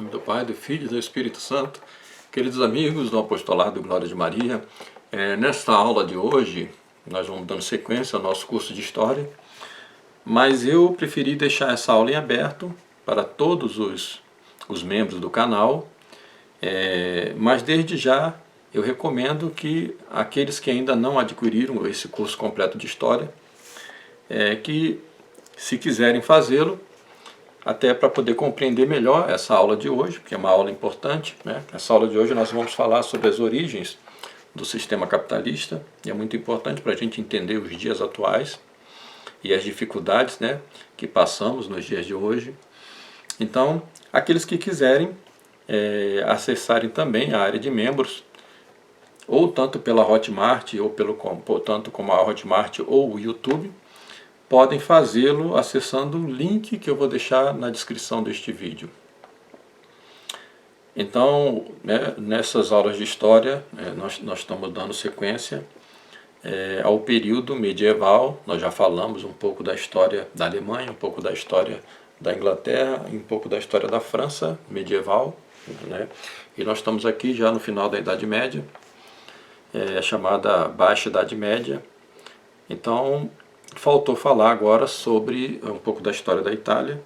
Em nome do Pai, do Filho e do Espírito Santo. Queridos amigos do Apostolado Glória de Maria, nesta aula de hoje, nós vamos dando sequência ao nosso curso de História, mas eu preferi deixar essa aula em aberto para todos os membros do canal, mas desde já eu recomendo que aqueles que ainda não adquiriram esse curso completo de História, que se quiserem fazê-lo, até para poder compreender melhor essa aula de hoje, porque é uma aula importante, né? Essa aula de hoje nós vamos falar sobre as origens do sistema capitalista, e é muito importante para a gente entender os dias atuais e as dificuldades, né, que passamos nos dias de hoje. Então, aqueles que quiserem acessarem também a área de membros, ou tanto pela Hotmart, ou tanto como a Hotmart ou o YouTube, podem fazê-lo acessando o link que eu vou deixar na descrição deste vídeo. Então, nessas aulas de História, nós estamos dando sequência ao período medieval. Nós já falamos um pouco da história da Alemanha, um pouco da história da Inglaterra, e um pouco da história da França medieval, né? E nós estamos aqui já no final da Idade Média, chamada Baixa Idade Média. Então, faltou falar agora sobre um pouco da história da Itália,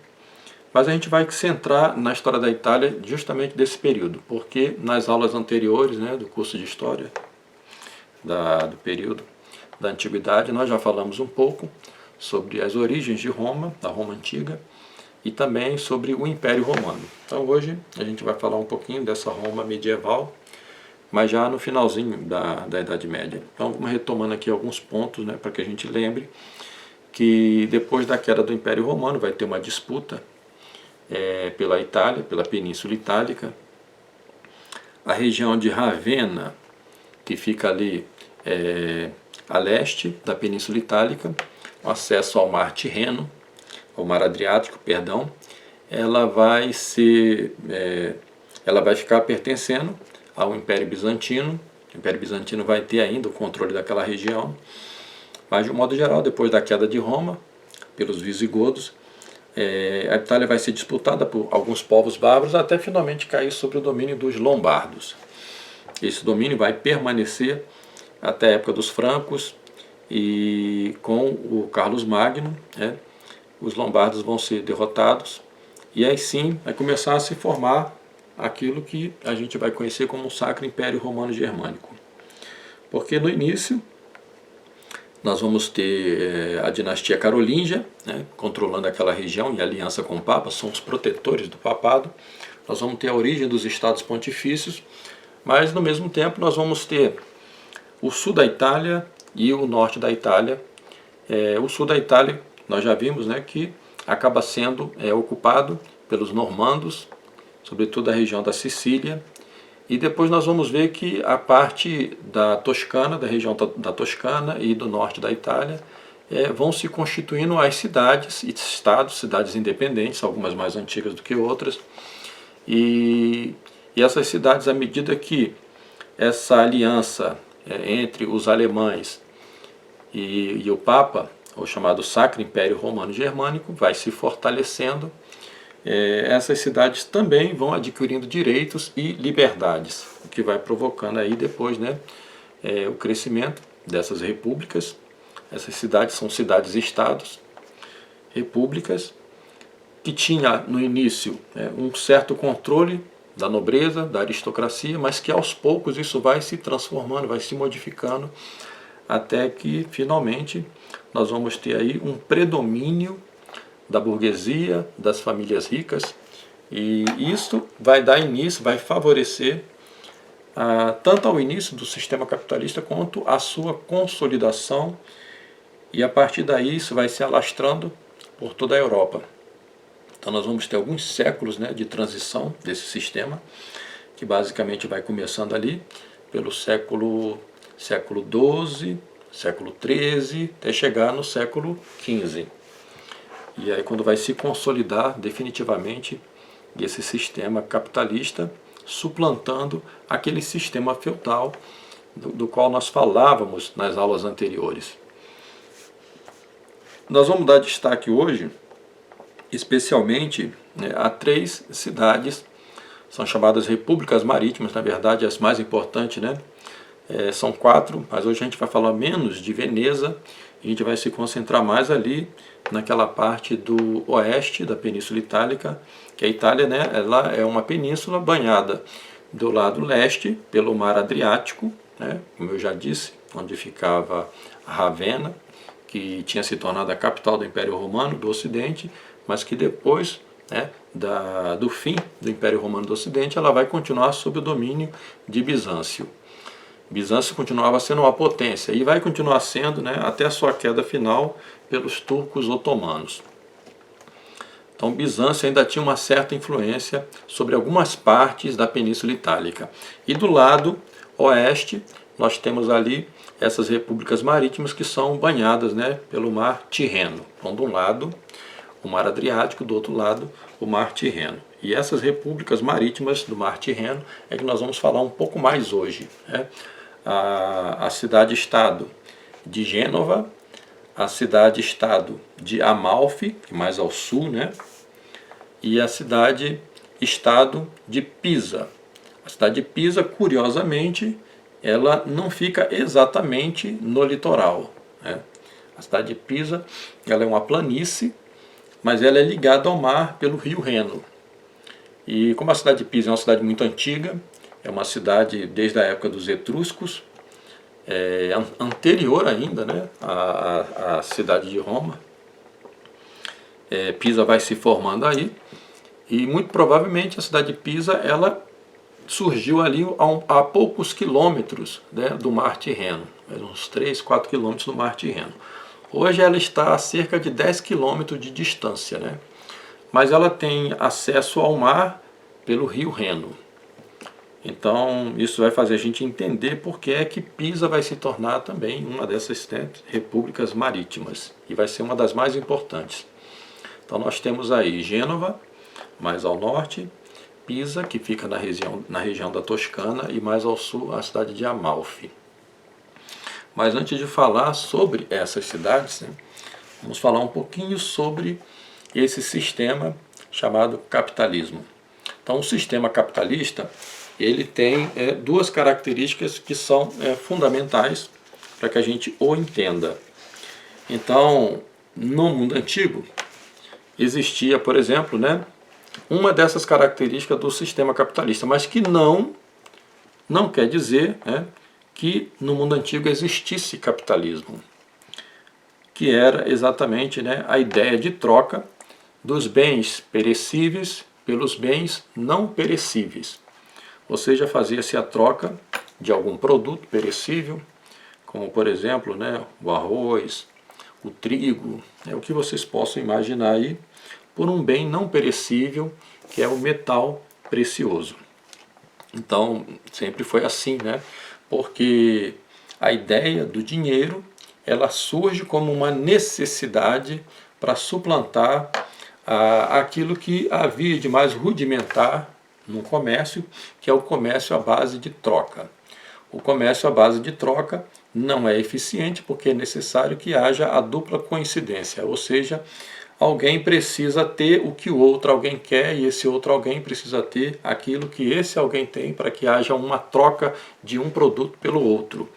mas a gente vai se centrar na história da Itália justamente desse período, porque nas aulas anteriores, né, do curso de História do período da Antiguidade, nós já falamos um pouco sobre as origens de Roma, da Roma Antiga, e também sobre o Império Romano. Então hoje a gente vai falar um pouquinho dessa Roma medieval, mas já no finalzinho da Idade Média. Então vamos retomando aqui alguns pontos, né, para que a gente lembre que depois da queda do Império Romano vai ter uma disputa pela Itália, pela Península Itálica. A região de Ravenna, que fica ali a leste da Península Itálica, o acesso ao Mar Tirreno, ao Mar Adriático, perdão, ela vai ficar pertencendo ao Império Bizantino. O Império Bizantino vai ter ainda o controle daquela região, mas de um modo geral, depois da queda de Roma pelos visigodos, a Itália vai ser disputada por alguns povos bárbaros até finalmente cair sob o domínio dos lombardos. Esse domínio vai permanecer até a época dos francos, e com o Carlos Magno, os lombardos vão ser derrotados, e aí sim vai começar a se formar aquilo que a gente vai conhecer como o Sacro Império Romano Germânico. Porque no início nós vamos ter a dinastia carolíngia, controlando aquela região em aliança com o Papa, são os protetores do papado. Nós vamos ter a origem dos estados pontifícios, mas no mesmo tempo nós vamos ter o sul da Itália e o norte da Itália. O sul da Itália, nós já vimos, que acaba sendo ocupado pelos normandos, sobretudo a região da Sicília, e depois nós vamos ver que a parte da Toscana, da região da Toscana e do norte da Itália, vão se constituindo as cidades e estados, cidades independentes, algumas mais antigas do que outras, e essas cidades, à medida que essa aliança entre os alemães e o Papa, o chamado Sacro Império Romano Germânico, vai se fortalecendo, essas cidades também vão adquirindo direitos e liberdades, o que vai provocando aí depois o crescimento dessas repúblicas. Essas cidades são cidades-estados, repúblicas, que tinha no início um certo controle da nobreza, da aristocracia, mas que aos poucos isso vai se transformando, vai se modificando, até que finalmente nós vamos ter aí um predomínio da burguesia, das famílias ricas, e isso vai dar início, vai favorecer tanto ao início do sistema capitalista quanto à sua consolidação, e a partir daí isso vai se alastrando por toda a Europa. Então nós vamos ter alguns séculos de transição desse sistema, que basicamente vai começando ali pelo século XII, século XIII, até chegar no século XV. E aí quando vai se consolidar definitivamente esse sistema capitalista, suplantando aquele sistema feudal do qual nós falávamos nas aulas anteriores. Nós vamos dar destaque hoje, especialmente, a 3 cidades são chamadas repúblicas marítimas, na verdade as mais importantes, né? São 4, mas hoje a gente vai falar menos de Veneza, a gente vai se concentrar mais ali naquela parte do oeste da Península Itálica, que a Itália, né, ela é uma península banhada do lado leste pelo Mar Adriático, né, como eu já disse, onde ficava Ravenna, que tinha se tornado a capital do Império Romano do Ocidente, mas que depois, né, do fim do Império Romano do Ocidente, ela vai continuar sob o domínio de Bizâncio. Bizâncio continuava sendo uma potência e vai continuar sendo, né, até a sua queda final pelos turcos otomanos. Então Bizâncio ainda tinha uma certa influência sobre algumas partes da Península Itálica. E do lado oeste nós temos ali essas repúblicas marítimas que são banhadas, né, pelo Mar Tirreno. Então de um lado o Mar Adriático, do outro lado o Mar Tirreno. E essas repúblicas marítimas do Mar Tirreno é que nós vamos falar um pouco mais hoje, né? A cidade-estado de Gênova, a cidade-estado de Amalfi, mais ao sul, né? E a cidade-estado de Pisa. A cidade de Pisa, curiosamente, ela não fica exatamente no litoral, né? A cidade de Pisa, ela é uma planície, mas ela é ligada ao mar pelo rio Reno. E como a cidade de Pisa é uma cidade muito antiga, é uma cidade desde a época dos etruscos, anterior ainda, né, à cidade de Roma. Pisa vai se formando aí, e muito provavelmente a cidade de Pisa ela surgiu ali a poucos quilômetros, né, do Mar Tirreno, uns 3, 4 quilômetros do Mar Tirreno. Hoje ela está a cerca de 10 quilômetros de distância, né, mas ela tem acesso ao mar pelo rio Reno. Então isso vai fazer a gente entender por que é que Pisa vai se tornar também uma dessas repúblicas marítimas e vai ser uma das mais importantes. Então nós temos aí Gênova, mais ao norte, Pisa, que fica na região da Toscana, e mais ao sul a cidade de Amalfi. Mas antes de falar sobre essas cidades, né, vamos falar um pouquinho sobre esse sistema chamado capitalismo. Então o sistema capitalista ele tem duas características que são fundamentais para que a gente o entenda. Então, no mundo antigo, existia, por exemplo, né, uma dessas características do sistema capitalista, mas que não quer dizer, né, que no mundo antigo existisse capitalismo, que era exatamente, né, a ideia de troca dos bens perecíveis pelos bens não perecíveis. Ou seja, fazia-se a troca de algum produto perecível, como por exemplo, né, o arroz, o trigo, o que vocês possam imaginar aí, por um bem não perecível, que é o metal precioso. Então, sempre foi assim, né? Porque a ideia do dinheiro, ela surge como uma necessidade para suplantar aquilo que havia de mais rudimentar no comércio, que é o comércio à base de troca. O comércio à base de troca não é eficiente porque é necessário que haja a dupla coincidência, ou seja, alguém precisa ter o que o outro alguém quer e esse outro alguém precisa ter aquilo que esse alguém tem para que haja uma troca de um produto pelo outro.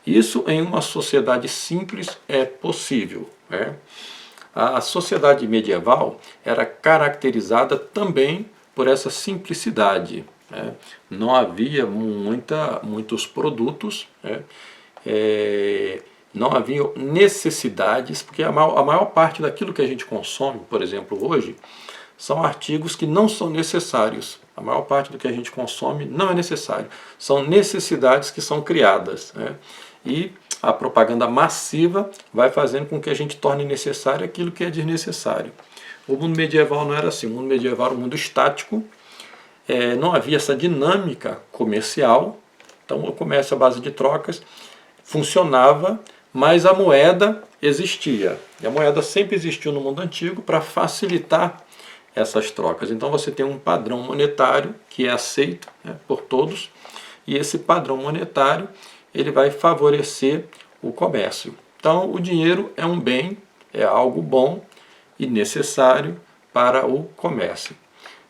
Isso em uma sociedade simples é possível, né? A sociedade medieval era caracterizada também por essa simplicidade, né? Não havia muitos produtos, né? Não havia necessidades, porque a maior parte daquilo que a gente consome, por exemplo, hoje, são artigos que não são necessários. A maior parte do que a gente consome não é necessário. São necessidades que são criadas, né? E a propaganda massiva vai fazendo com que a gente torne necessário aquilo que é desnecessário. O mundo medieval não era assim. O mundo medieval era um mundo estático, não havia essa dinâmica comercial. Então o comércio à base de trocas funcionava, mas a moeda existia. E a moeda sempre existiu no mundo antigo para facilitar essas trocas. Então você tem um padrão monetário que é aceito, né, por todos, e esse padrão monetário ele vai favorecer o comércio. Então o dinheiro é um bem, é algo bom e necessário para o comércio.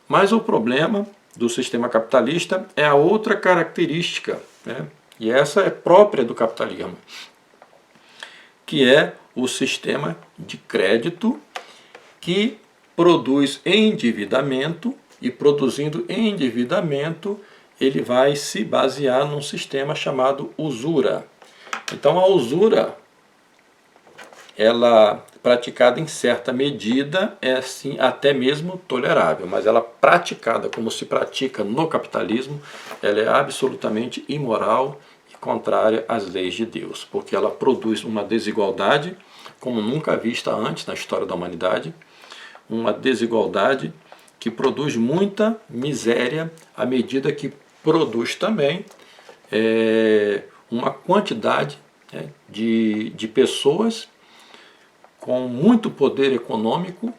Mas o problema do sistema capitalista é a outra característica, né? E essa é própria do capitalismo, que é o sistema de crédito que produz endividamento, e produzindo endividamento ele vai se basear num sistema chamado usura. Então a usura, ela praticada em certa medida é sim até mesmo tolerável, mas ela praticada como se pratica no capitalismo, ela é absolutamente imoral e contrária às leis de Deus, porque ela produz uma desigualdade como nunca vista antes na história da humanidade, uma desigualdade que produz muita miséria à medida que produz também uma quantidade, né, de pessoas com muito poder econômico,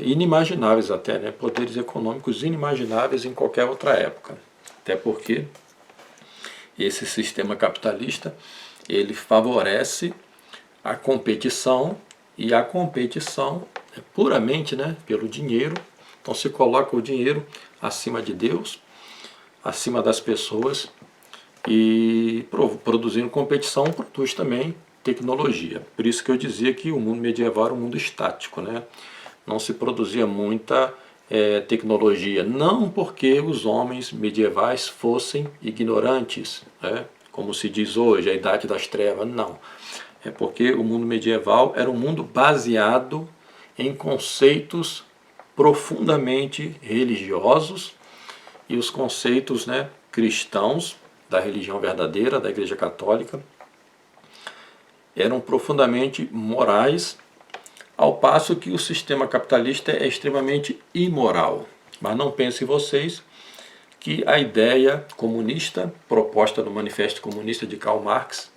inimagináveis até, né? Poderes econômicos inimagináveis em qualquer outra época. Até porque esse sistema capitalista ele favorece a competição, e a competição é puramente, né, pelo dinheiro. Então se coloca o dinheiro acima de Deus, acima das pessoas, e produzindo competição produz também tecnologia. Por isso que eu dizia que o mundo medieval era um mundo estático, né? Não se produzia muita tecnologia, não porque os homens medievais fossem ignorantes, né? Como se diz hoje, a Idade das Trevas, não. É porque o mundo medieval era um mundo baseado em conceitos profundamente religiosos, e os conceitos, né, cristãos da religião verdadeira, da Igreja Católica, eram profundamente morais, ao passo que o sistema capitalista é extremamente imoral. Mas não pensem vocês que a ideia comunista, proposta no Manifesto Comunista de Karl Marx,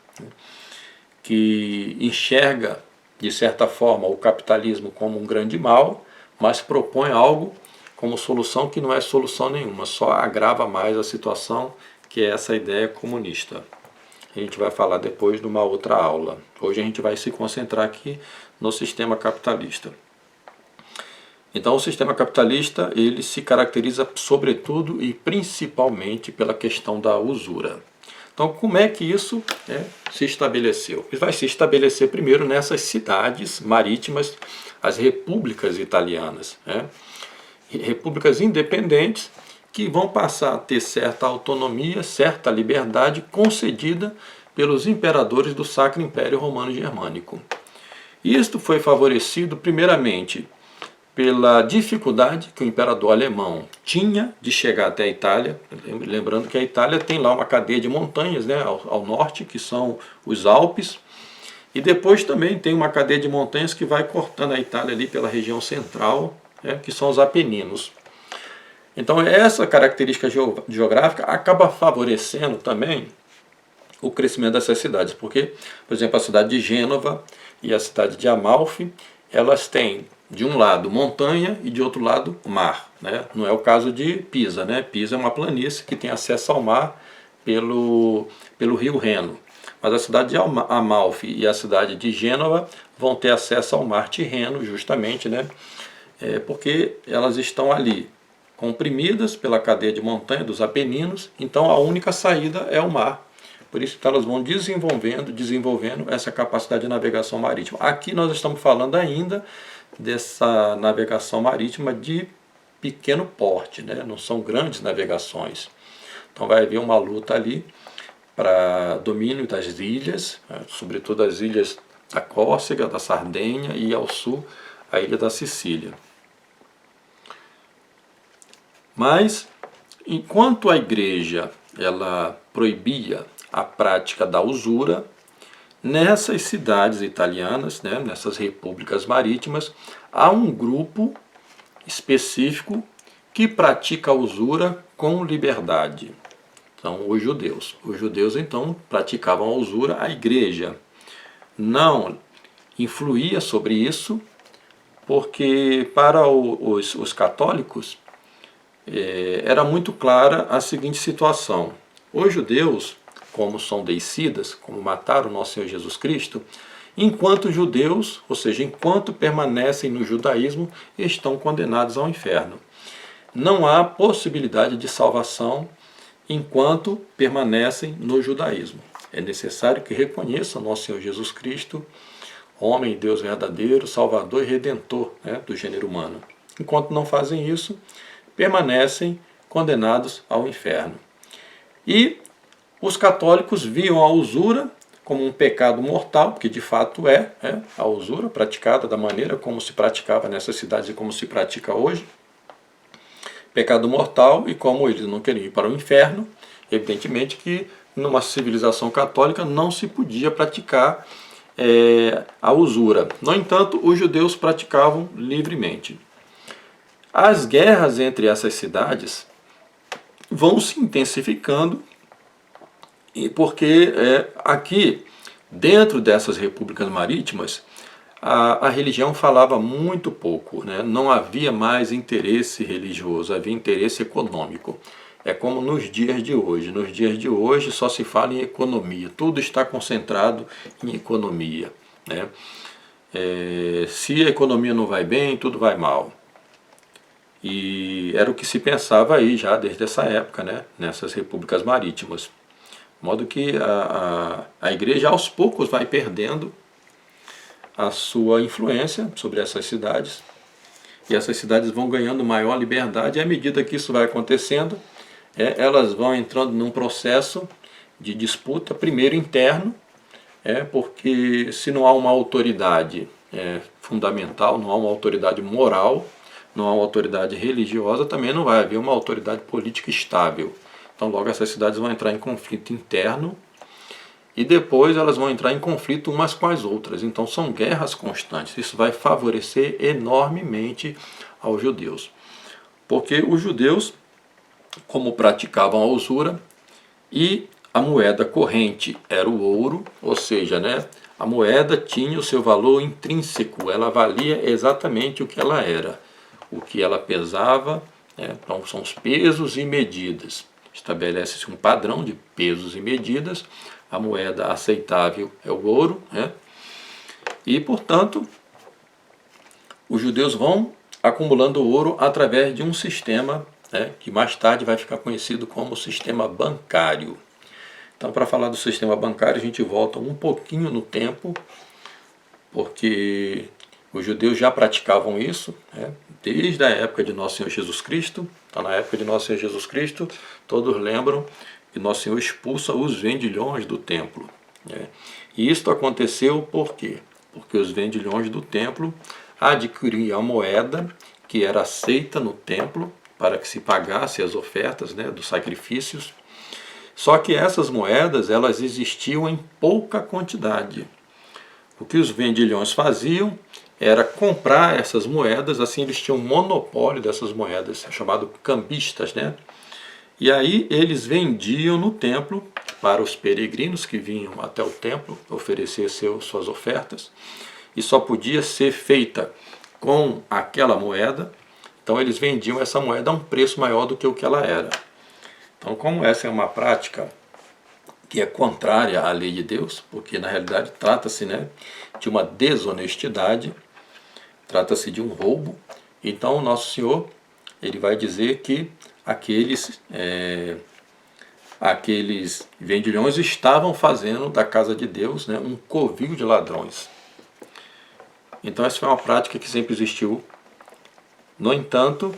que enxerga, de certa forma, o capitalismo como um grande mal, mas propõe algo como solução que não é solução nenhuma, só agrava mais a situação, que é essa ideia comunista. A gente vai falar depois numa outra aula. Hoje a gente vai se concentrar aqui no sistema capitalista. Então o sistema capitalista ele se caracteriza sobretudo e principalmente pela questão da usura. Então como é que isso se estabeleceu? Isso vai se estabelecer primeiro nessas cidades marítimas, as repúblicas italianas, né? Repúblicas independentes que vão passar a ter certa autonomia, certa liberdade concedida pelos imperadores do Sacro Império Romano Germânico. Isto foi favorecido primeiramente pela dificuldade que o imperador alemão tinha de chegar até a Itália, lembrando que a Itália tem lá uma cadeia de montanhas, né, ao norte, que são os Alpes, e depois também tem uma cadeia de montanhas que vai cortando a Itália ali pela região central, né, que são os Apeninos. Então essa característica geográfica acaba favorecendo também o crescimento dessas cidades, porque, por exemplo, a cidade de Gênova e a cidade de Amalfi, elas têm de um lado montanha e de outro lado mar, né? Não é o caso de Pisa, né? Pisa é uma planície que tem acesso ao mar pelo rio Reno, mas a cidade de Amalfi e a cidade de Gênova vão ter acesso ao mar Tirreno, justamente, né? Porque elas estão ali comprimidas pela cadeia de montanha dos Apeninos, então a única saída é o mar. Por isso que elas vão desenvolvendo essa capacidade de navegação marítima. Aqui nós estamos falando ainda dessa navegação marítima de pequeno porte, né? Não são grandes navegações. Então vai haver uma luta ali para domínio das ilhas, né? Sobretudo as ilhas da Córcega, da Sardenha e ao sul a ilha da Sicília. Mas, enquanto a igreja ela proibia a prática da usura, nessas cidades italianas, né, nessas repúblicas marítimas, há um grupo específico que pratica a usura com liberdade. São os judeus. Os judeus, então, praticavam a usura, a igreja não influía sobre isso, porque para os católicos era muito clara a seguinte situação. Os judeus, como são deicidas, como mataram o nosso Senhor Jesus Cristo, enquanto judeus, ou seja, enquanto permanecem no judaísmo, estão condenados ao inferno. não há possibilidade de salvação enquanto permanecem no judaísmo. É necessário que reconheçam nosso Senhor Jesus Cristo, homem e Deus verdadeiro, Salvador e Redentor, né, do gênero humano. Enquanto não fazem isso, permanecem condenados ao inferno. E os católicos viam a usura como um pecado mortal, porque de fato é a usura praticada da maneira como se praticava nessas cidades e como se pratica hoje. Pecado mortal, e como eles não queriam ir para o inferno, evidentemente que numa civilização católica não se podia praticar a usura. No entanto, os judeus praticavam livremente. As guerras entre essas cidades vão se intensificando, porque aqui, dentro dessas repúblicas marítimas, a religião falava muito pouco, né? Não havia mais interesse religioso, havia interesse econômico. É como nos dias de hoje. Nos dias de hoje só se fala em economia, tudo está concentrado em economia, né? Se a economia não vai bem, tudo vai mal. E era o que se pensava aí já desde essa época, né? Nessas repúblicas marítimas. De modo que a igreja aos poucos vai perdendo a sua influência sobre essas cidades, e essas cidades vão ganhando maior liberdade, e à medida que isso vai acontecendo, elas vão entrando num processo de disputa, primeiro interno, porque se não há uma autoridade fundamental, não há uma autoridade moral, não há uma autoridade religiosa, também não vai haver uma autoridade política estável. Então logo essas cidades vão entrar em conflito interno, e depois elas vão entrar em conflito umas com as outras. Então são guerras constantes. Isso vai favorecer enormemente aos judeus. Porque os judeus, como praticavam a usura, e a moeda corrente era o ouro, ou seja, né, a moeda tinha o seu valor intrínseco, ela valia exatamente o que ela era, o que ela pesava, então são os pesos e medidas. Estabelece-se um padrão de pesos e medidas. A moeda aceitável é o ouro, e, portanto, os judeus vão acumulando ouro através de um sistema que mais tarde vai ficar conhecido como sistema bancário. Então, para falar do sistema bancário, a gente volta um pouquinho no tempo, porque os judeus já praticavam isso, desde a época de Nosso Senhor Jesus Cristo. Então, na época de Nosso Senhor Jesus Cristo, todos lembram que Nosso Senhor expulsa os vendilhões do templo. E isto aconteceu por quê? Porque os vendilhões do templo adquiriam a moeda que era aceita no templo para que se pagasse as ofertas dos sacrifícios. Só que essas moedas elas existiam em pouca quantidade. O que os vendilhões faziam era comprar essas moedas, assim eles tinham um monopólio dessas moedas, chamado cambistas, E aí eles vendiam no templo para os peregrinos que vinham até o templo oferecer suas ofertas, e só podia ser feita com aquela moeda. Então eles vendiam essa moeda a um preço maior do que o que ela era. Então, como essa é uma prática que é contrária à lei de Deus, porque na realidade trata-se de uma desonestidade, trata-se de um roubo, então o Nosso Senhor ele vai dizer que aqueles vendilhões estavam fazendo da casa de Deus um covil de ladrões. Então essa foi uma prática que sempre existiu. No entanto,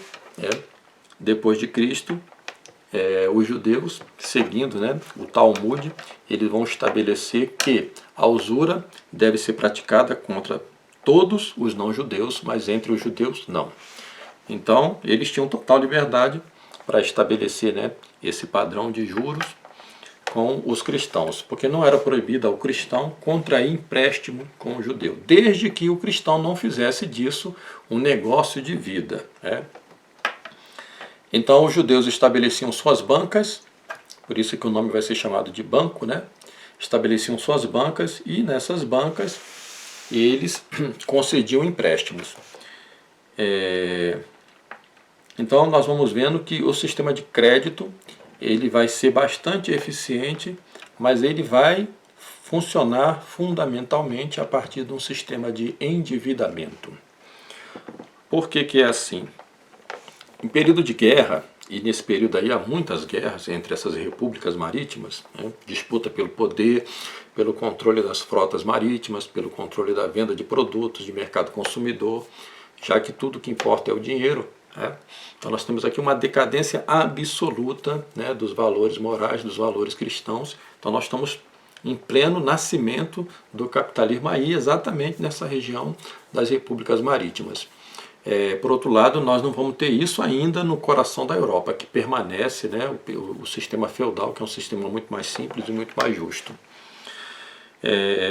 depois de Cristo, os judeus, seguindo o Talmud, eles vão estabelecer que a usura deve ser praticada contra todos os não-judeus, mas entre os judeus não. Então eles tinham total liberdade para estabelecer esse padrão de juros com os cristãos, porque não era proibido ao cristão contrair empréstimo com o judeu, desde que o cristão não fizesse disso um negócio de vida. Então os judeus estabeleciam suas bancas, por isso que o nome vai ser chamado de banco, estabeleciam suas bancas, e nessas bancas eles concediam empréstimos. Então nós vamos vendo que o sistema de crédito ele vai ser bastante eficiente, mas ele vai funcionar fundamentalmente a partir de um sistema de endividamento. Por que que é assim? Em período de guerra, e nesse período aí há muitas guerras entre essas repúblicas marítimas, né, disputa pelo poder, pelo controle das frotas marítimas, pelo controle da venda de produtos, de mercado consumidor, já que tudo que importa é o dinheiro. Né? Então nós temos aqui uma decadência absoluta, né, dos valores morais, dos valores cristãos. Então nós estamos em pleno nascimento do capitalismo aí, exatamente nessa região das repúblicas marítimas. Por outro lado, nós não vamos ter isso ainda no coração da Europa, que permanece, né, o sistema feudal, que é um sistema muito mais simples e muito mais justo.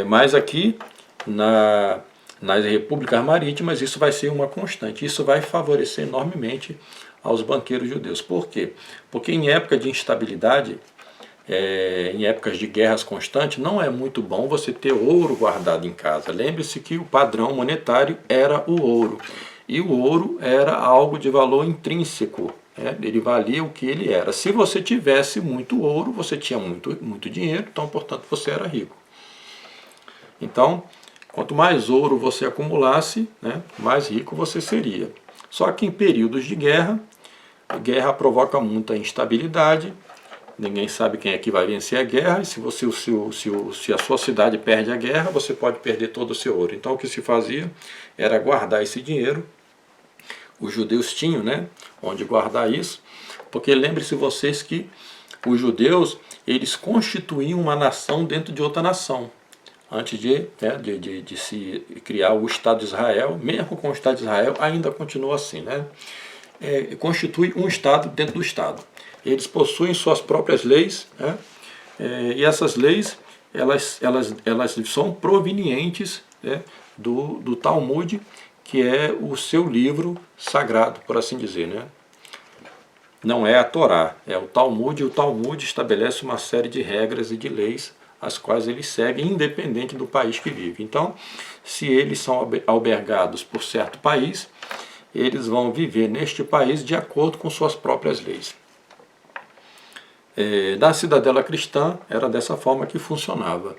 Mas aqui, nas repúblicas marítimas, isso vai ser uma constante. Isso vai favorecer enormemente aos banqueiros judeus. Por quê? Porque em época de instabilidade, em épocas de guerras constantes, não é muito bom você ter ouro guardado em casa. Lembre-se que o padrão monetário era o ouro. E o ouro era algo de valor intrínseco, né? Ele valia o que ele era. Se você tivesse muito ouro, você tinha muito dinheiro, então, portanto, você era rico. Então, quanto mais ouro você acumulasse, né, mais rico você seria. Só que em períodos de guerra, a guerra provoca muita instabilidade, ninguém sabe quem é que vai vencer a guerra, e se a sua cidade perde a guerra, você pode perder todo o seu ouro. Então o que se fazia era guardar esse dinheiro. Os judeus tinham, né, onde guardar isso, porque lembre-se vocês que os judeus, eles constituíam uma nação dentro de outra nação. Antes de se criar o Estado de Israel, mesmo com o Estado de Israel, ainda continua assim, né? Constitui um Estado dentro do Estado. Eles possuem suas próprias leis, né? E essas leis elas são provenientes, né, do Talmud, que é o seu livro sagrado, por assim dizer, né? Não é a Torá, é o Talmud, e o Talmud estabelece uma série de regras e de leis as quais eles seguem, independente do país que vive. Então, se eles são albergados por certo país, eles vão viver neste país de acordo com suas próprias leis. Da cidadela cristã, era dessa forma que funcionava.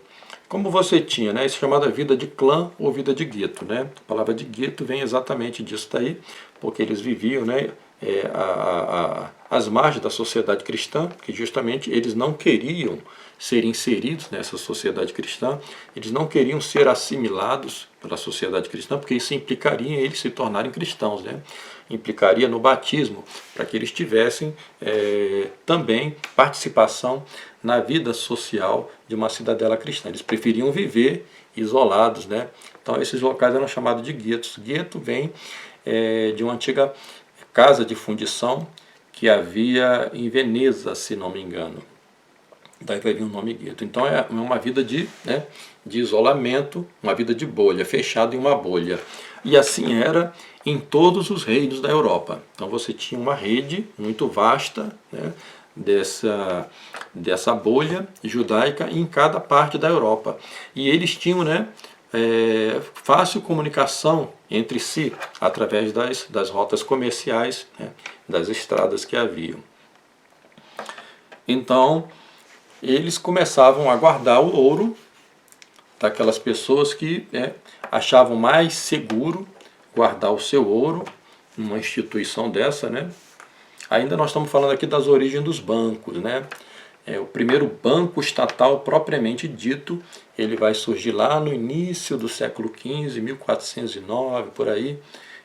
Como você tinha, né, isso é chamada vida de clã ou vida de gueto, né? A palavra de gueto vem exatamente disso daí, porque eles viviam, né, às margens da sociedade cristã, que justamente eles não queriam ser inseridos nessa sociedade cristã, eles não queriam ser assimilados pela sociedade cristã, porque isso implicaria em eles se tornarem cristãos, né? Implicaria no batismo, para que eles tivessem também participação na vida social de uma cidadela cristã. Eles preferiam viver isolados, né? Então esses locais eram chamados de guetos. Gueto vem de uma antiga casa de fundição que havia em Veneza, se não me engano. Daí vai vir o nome gueto. Então é uma vida de isolamento, uma vida de bolha, fechado em uma bolha. E assim era em todos os reinos da Europa. Então você tinha uma rede muito vasta, né, dessa bolha judaica em cada parte da Europa. E eles tinham, né, fácil comunicação entre si através das rotas comerciais, né, das estradas que haviam. Então eles começavam a guardar o ouro daquelas pessoas que achavam mais seguro guardar o seu ouro numa instituição dessa, né? Ainda nós estamos falando aqui das origens dos bancos, né? O primeiro banco estatal propriamente dito, ele vai surgir lá no início do século XV, 1409, por aí,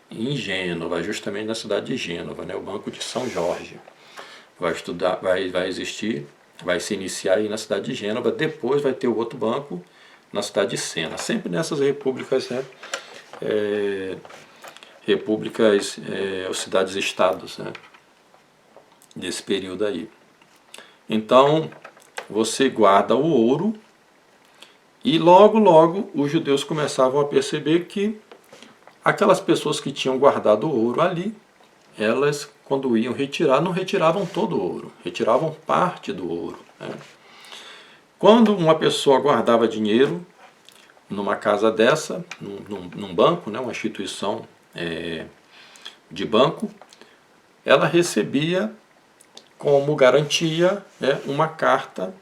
em Gênova, justamente na cidade de Gênova, né? O Banco de São Jorge. Vai existir, vai se iniciar aí na cidade de Gênova, depois vai ter o outro banco na cidade de Sena, sempre nessas repúblicas, né? Ou cidades-estados, né, desse período aí. Então, você guarda o ouro e logo os judeus começavam a perceber que aquelas pessoas que tinham guardado o ouro ali, elas, quando iam retirar, não retiravam todo o ouro, retiravam parte do ouro, né? Quando uma pessoa guardava dinheiro numa casa dessa, num banco, né, uma instituição de banco, ela recebia como garantia, né, uma carta,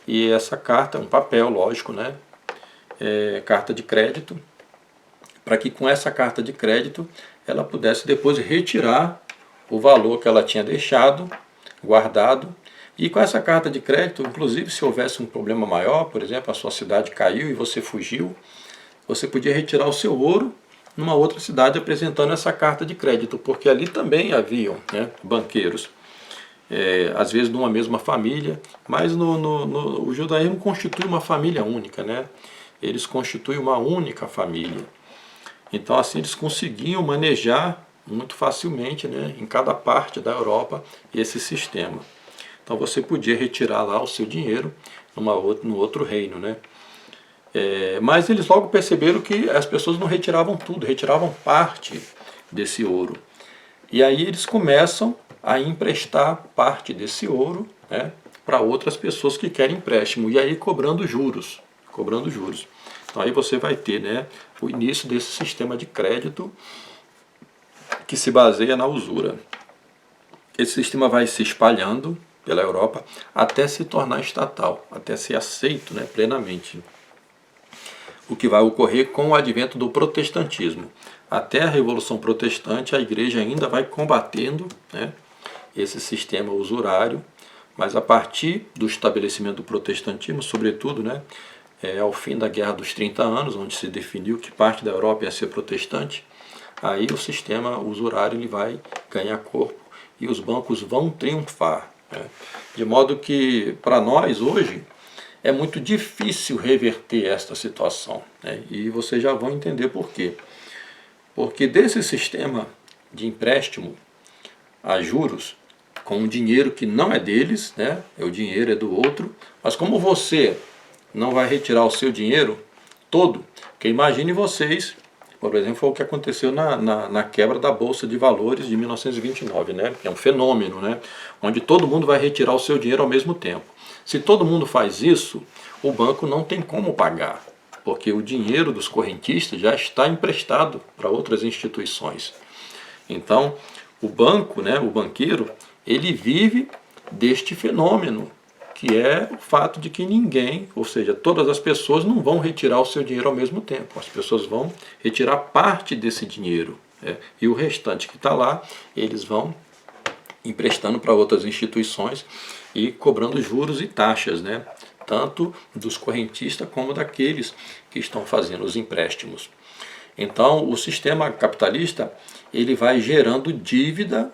e essa carta, um papel, lógico, né, carta de crédito, para que com essa carta de crédito ela pudesse depois retirar o valor que ela tinha deixado guardado. E com essa carta de crédito, inclusive se houvesse um problema maior, por exemplo, a sua cidade caiu e você fugiu, você podia retirar o seu ouro numa outra cidade apresentando essa carta de crédito, porque ali também haviam, né, banqueiros, às vezes numa mesma família, mas o judaísmo constitui uma família única, né? Eles constituem uma única família. Então assim eles conseguiam manejar muito facilmente, né, em cada parte da Europa esse sistema. Então você podia retirar lá o seu dinheiro no outro reino, né? Mas eles logo perceberam que as pessoas não retiravam tudo, retiravam parte desse ouro. E aí eles começam a emprestar parte desse ouro, né, para outras pessoas que querem empréstimo, e aí cobrando juros. Então aí você vai ter, né, o início desse sistema de crédito que se baseia na usura. Esse sistema vai se espalhando pela Europa até se tornar estatal, até ser aceito, né, plenamente. O que vai ocorrer com o advento do protestantismo. Até a Revolução Protestante, a igreja ainda vai combatendo, né, esse sistema usurário, mas a partir do estabelecimento do protestantismo, sobretudo, né, ao fim da Guerra dos 30 Anos, onde se definiu que parte da Europa ia ser protestante, aí o sistema usurário ele vai ganhar corpo e os bancos vão triunfar, né? De modo que, para nós hoje, é muito difícil reverter esta situação, né? E vocês já vão entender por quê. Porque desse sistema de empréstimo a juros, com um dinheiro que não é deles, né? O dinheiro é do outro, mas como você não vai retirar o seu dinheiro todo, porque imagine vocês, por exemplo, foi o que aconteceu na quebra da Bolsa de Valores de 1929, né? Que é um fenômeno, né, onde todo mundo vai retirar o seu dinheiro ao mesmo tempo. Se todo mundo faz isso, o banco não tem como pagar, porque o dinheiro dos correntistas já está emprestado para outras instituições. Então, o banco, né, o banqueiro, ele vive deste fenômeno, que é o fato de que ninguém, ou seja, todas as pessoas não vão retirar o seu dinheiro ao mesmo tempo. As pessoas vão retirar parte desse dinheiro, né, e o restante que está lá, eles vão emprestando para outras instituições e cobrando juros e taxas, né, tanto dos correntistas como daqueles que estão fazendo os empréstimos. Então, o sistema capitalista ele vai gerando dívida,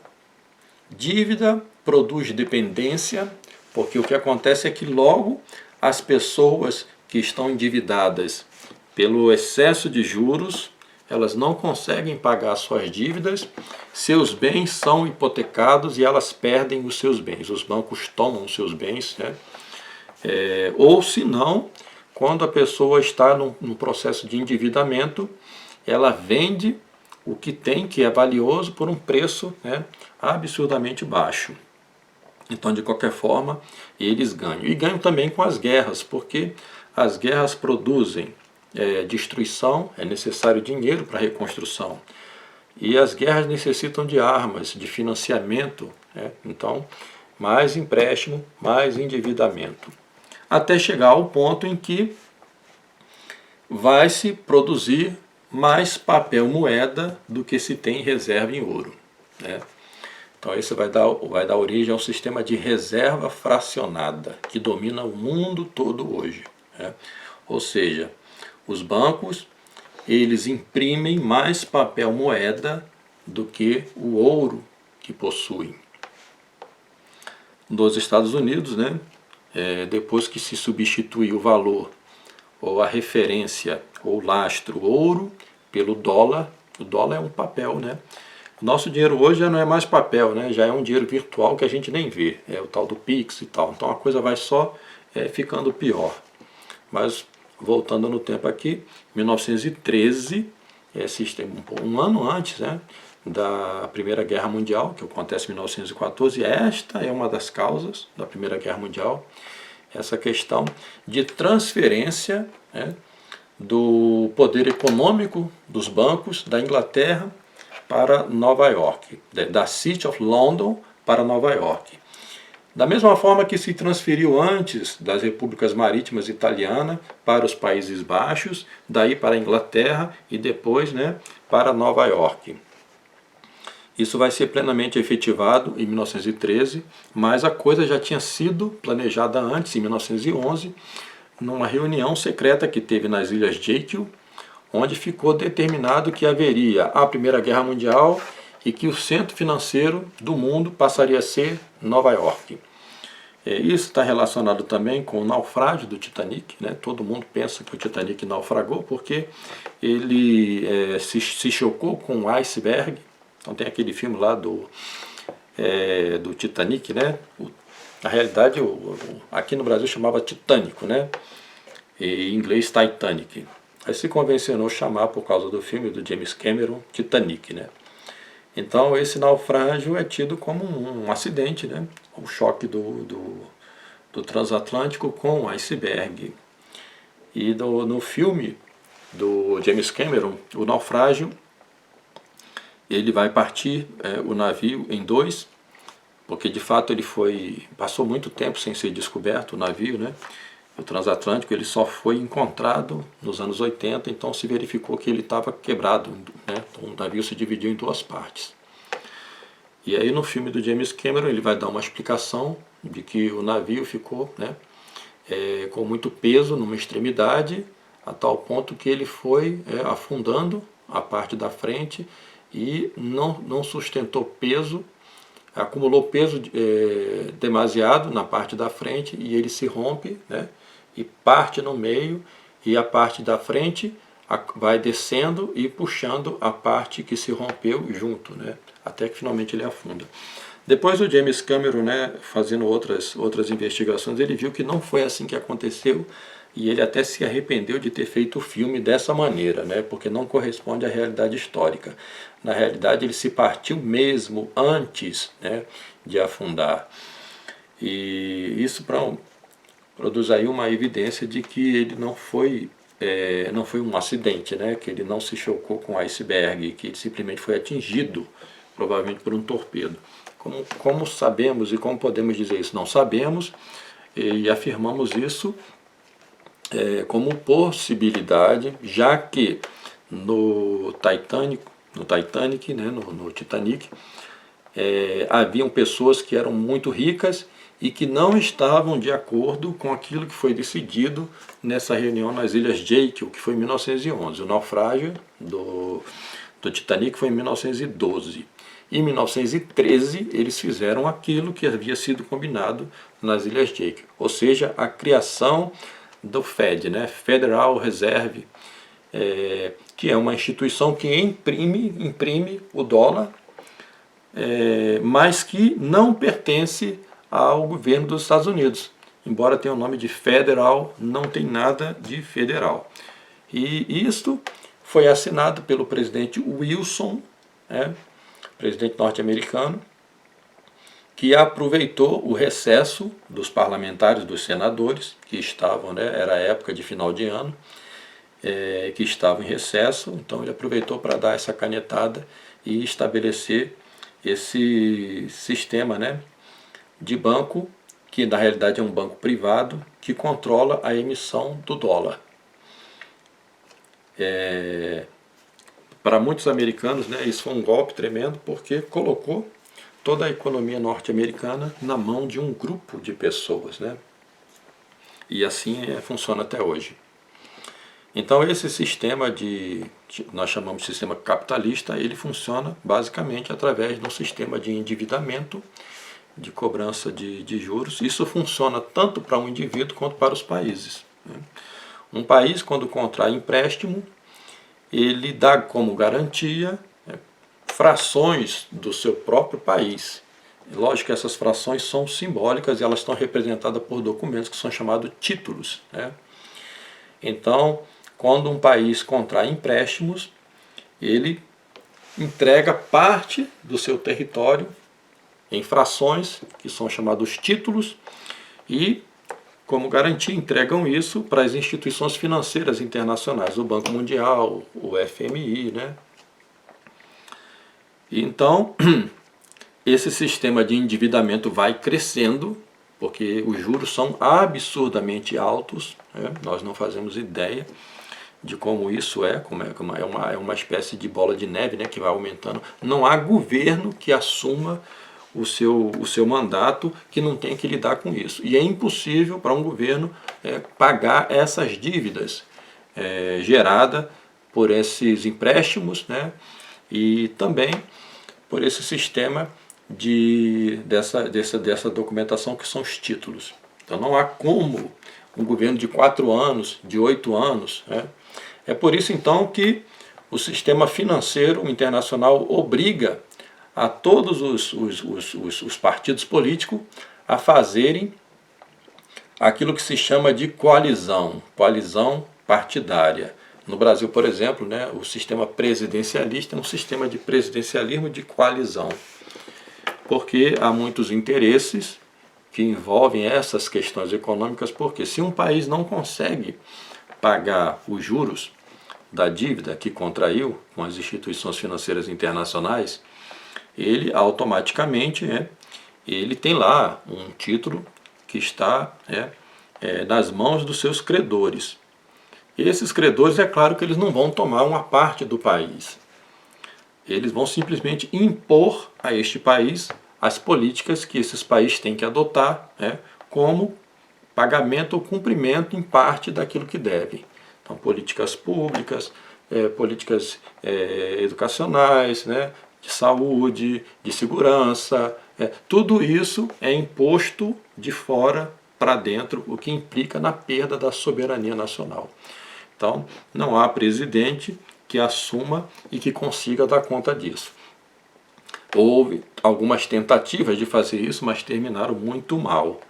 dívida produz dependência, porque o que acontece é que logo as pessoas que estão endividadas pelo excesso de juros, elas não conseguem pagar suas dívidas, seus bens são hipotecados e elas perdem os seus bens. Os bancos tomam os seus bens, né? Ou se não, quando a pessoa está num processo de endividamento, ela vende o que tem, que é valioso, por um preço, né, absurdamente baixo. Então, de qualquer forma, eles ganham. E ganham também com as guerras, porque as guerras produzem destruição, é necessário dinheiro para a reconstrução. E as guerras necessitam de armas, de financiamento, né? Então, mais empréstimo, mais endividamento. Até chegar ao ponto em que vai se produzir mais papel moeda do que se tem reserva em ouro, né? Então isso vai dar origem ao sistema de reserva fracionada, que domina o mundo todo hoje, né? Ou seja, os bancos eles imprimem mais papel moeda do que o ouro que possuem. Nos Estados Unidos, né, depois que se substitui o valor ou a referência ou lastro ouro pelo dólar, o dólar é um papel, né? Nosso dinheiro hoje já não é mais papel, né? Já é um dinheiro virtual que a gente nem vê, é o tal do Pix e tal. Então a coisa vai só ficando pior. Mas voltando no tempo aqui, 1913, um ano antes, né, da Primeira Guerra Mundial, que acontece em 1914, esta é uma das causas da Primeira Guerra Mundial, essa questão de transferência, né, do poder econômico dos bancos da Inglaterra para Nova York, da City of London para Nova York. Da mesma forma que se transferiu antes das repúblicas marítimas italianas para os Países Baixos, daí para a Inglaterra e depois, né, para Nova York. Isso vai ser plenamente efetivado em 1913, mas a coisa já tinha sido planejada antes, em 1911, numa reunião secreta que teve nas Ilhas Jekyll, onde ficou determinado que haveria a Primeira Guerra Mundial e que o centro financeiro do mundo passaria a ser Nova York. Isso está relacionado também com o naufrágio do Titanic, né? Todo mundo pensa que o Titanic naufragou porque ele se chocou com um iceberg. Então tem aquele filme lá do Titanic, né? Na realidade, aqui no Brasil chamava Titânico, né? E em inglês Titanic. Aí se convencionou chamar, por causa do filme do James Cameron, Titanic, né? Então esse naufrágio é tido como um acidente, né? O choque do transatlântico com o iceberg. E no filme do James Cameron, o naufrágio, ele vai partir o navio em dois, porque de fato ele passou muito tempo sem ser descoberto, o navio, né? O transatlântico ele só foi encontrado nos anos 80, então se verificou que ele estava quebrado, né? Então, o navio se dividiu em duas partes. E aí no filme do James Cameron ele vai dar uma explicação de que o navio ficou, né, com muito peso numa extremidade, a tal ponto que ele foi afundando a parte da frente e não sustentou peso, acumulou peso demasiado na parte da frente e ele se rompe, né, e parte no meio, e a parte da frente vai descendo e puxando a parte que se rompeu junto, né, até que finalmente ele afunda. Depois o James Cameron, né, fazendo outras investigações, ele viu que não foi assim que aconteceu e ele até se arrependeu de ter feito o filme dessa maneira, né, porque não corresponde à realidade histórica. Na realidade ele se partiu mesmo antes, né, de afundar. E isso produz aí uma evidência de que ele não foi um acidente, né, que ele não se chocou com o iceberg, que ele simplesmente foi atingido, provavelmente por um torpedo. Como sabemos e como podemos dizer isso? Não sabemos, e afirmamos isso como possibilidade, já que no Titanic, né, no Titanic, haviam pessoas que eram muito ricas e que não estavam de acordo com aquilo que foi decidido nessa reunião nas Ilhas Jekyll, que foi em 1911. O naufrágio do Titanic foi em 1912. Em 1913, eles fizeram aquilo que havia sido combinado nas Ilhas Jekyll, ou seja, a criação do Fed, né, Federal Reserve, que é uma instituição que imprime o dólar, mas que não pertence ao governo dos Estados Unidos. Embora tenha o nome de federal, não tem nada de federal. E isto foi assinado pelo presidente Wilson, presidente norte-americano, que aproveitou o recesso dos parlamentares, dos senadores, que estavam, era a época de final de ano, que estavam em recesso, então ele aproveitou para dar essa canetada e estabelecer esse sistema, de banco, que na realidade é um banco privado, que controla a emissão do dólar. Para muitos americanos, isso foi um golpe tremendo, porque colocou toda a economia norte-americana na mão de um grupo de pessoas, E assim funciona até hoje. Então esse sistema nós chamamos de sistema capitalista, ele funciona basicamente através de um sistema de endividamento, de cobrança de juros. Isso funciona tanto para um indivíduo quanto para os países. Um país, quando contrai empréstimo, ele dá como garantia frações do seu próprio país. Lógico que essas frações são simbólicas e elas estão representadas por documentos que são chamados títulos. Então, quando um país contrai empréstimos, ele entrega parte do seu território em frações, que são chamados títulos, e como garantia entregam isso para as instituições financeiras internacionais, o Banco Mundial, o FMI, Então, esse sistema de endividamento vai crescendo, porque os juros são absurdamente altos, nós não fazemos ideia de como isso é uma espécie de bola de neve, né, que vai aumentando. Não há governo que assuma o seu mandato que não tenha que lidar com isso. E é impossível para um governo pagar essas dívidas geradas por esses empréstimos, né, e também por esse sistema dessa documentação que são os títulos. Então não há como um governo de 4 anos, de 8 anos. Né? É por isso então que o sistema financeiro internacional obriga a todos os partidos políticos a fazerem aquilo que se chama de coalizão partidária. No Brasil, por exemplo, né, o sistema presidencialista é um sistema de presidencialismo de coalizão, porque há muitos interesses que envolvem essas questões econômicas, porque se um país não consegue pagar os juros da dívida que contraiu com as instituições financeiras internacionais, ele automaticamente ele tem lá um título que está nas mãos dos seus credores. E esses credores, é claro que eles não vão tomar uma parte do país. Eles vão simplesmente impor a este país as políticas que esses países têm que adotar, como pagamento ou cumprimento em parte daquilo que devem. Então, políticas públicas, políticas educacionais, de saúde, de segurança, tudo isso é imposto de fora para dentro, o que implica na perda da soberania nacional. Então, não há presidente que assuma e que consiga dar conta disso. Houve algumas tentativas de fazer isso, mas terminaram muito mal.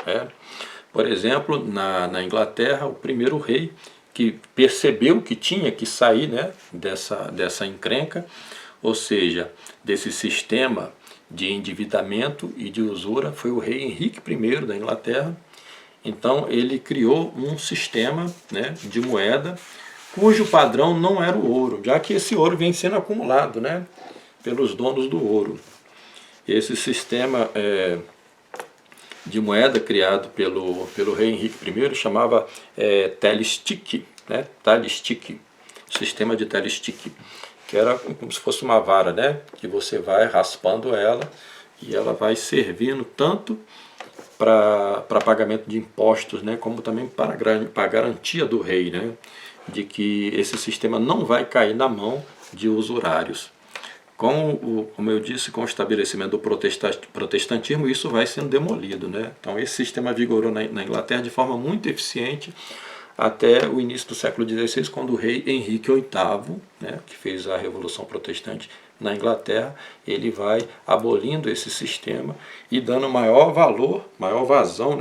Por exemplo, na Inglaterra, o primeiro rei que percebeu que tinha que sair dessa encrenca, ou seja, desse sistema de endividamento e de usura, foi o rei Henrique I da Inglaterra. Então ele criou um sistema de moeda cujo padrão não era o ouro, já que esse ouro vem sendo acumulado pelos donos do ouro. Esse sistema de moeda criado pelo rei Henrique I chamava telestique, telestique, sistema de telestique, que era como se fosse uma vara, que você vai raspando ela e ela vai servindo tanto para pagamento de impostos, como também para a garantia do rei, de que esse sistema não vai cair na mão de usurários. Como eu disse, com o estabelecimento do protestantismo, isso vai sendo demolido. Então esse sistema vigorou na Inglaterra de forma muito eficiente até o início do século XVI, quando o rei Henrique VIII, que fez a Revolução Protestante na Inglaterra, ele vai abolindo esse sistema e dando maior valor, maior vazão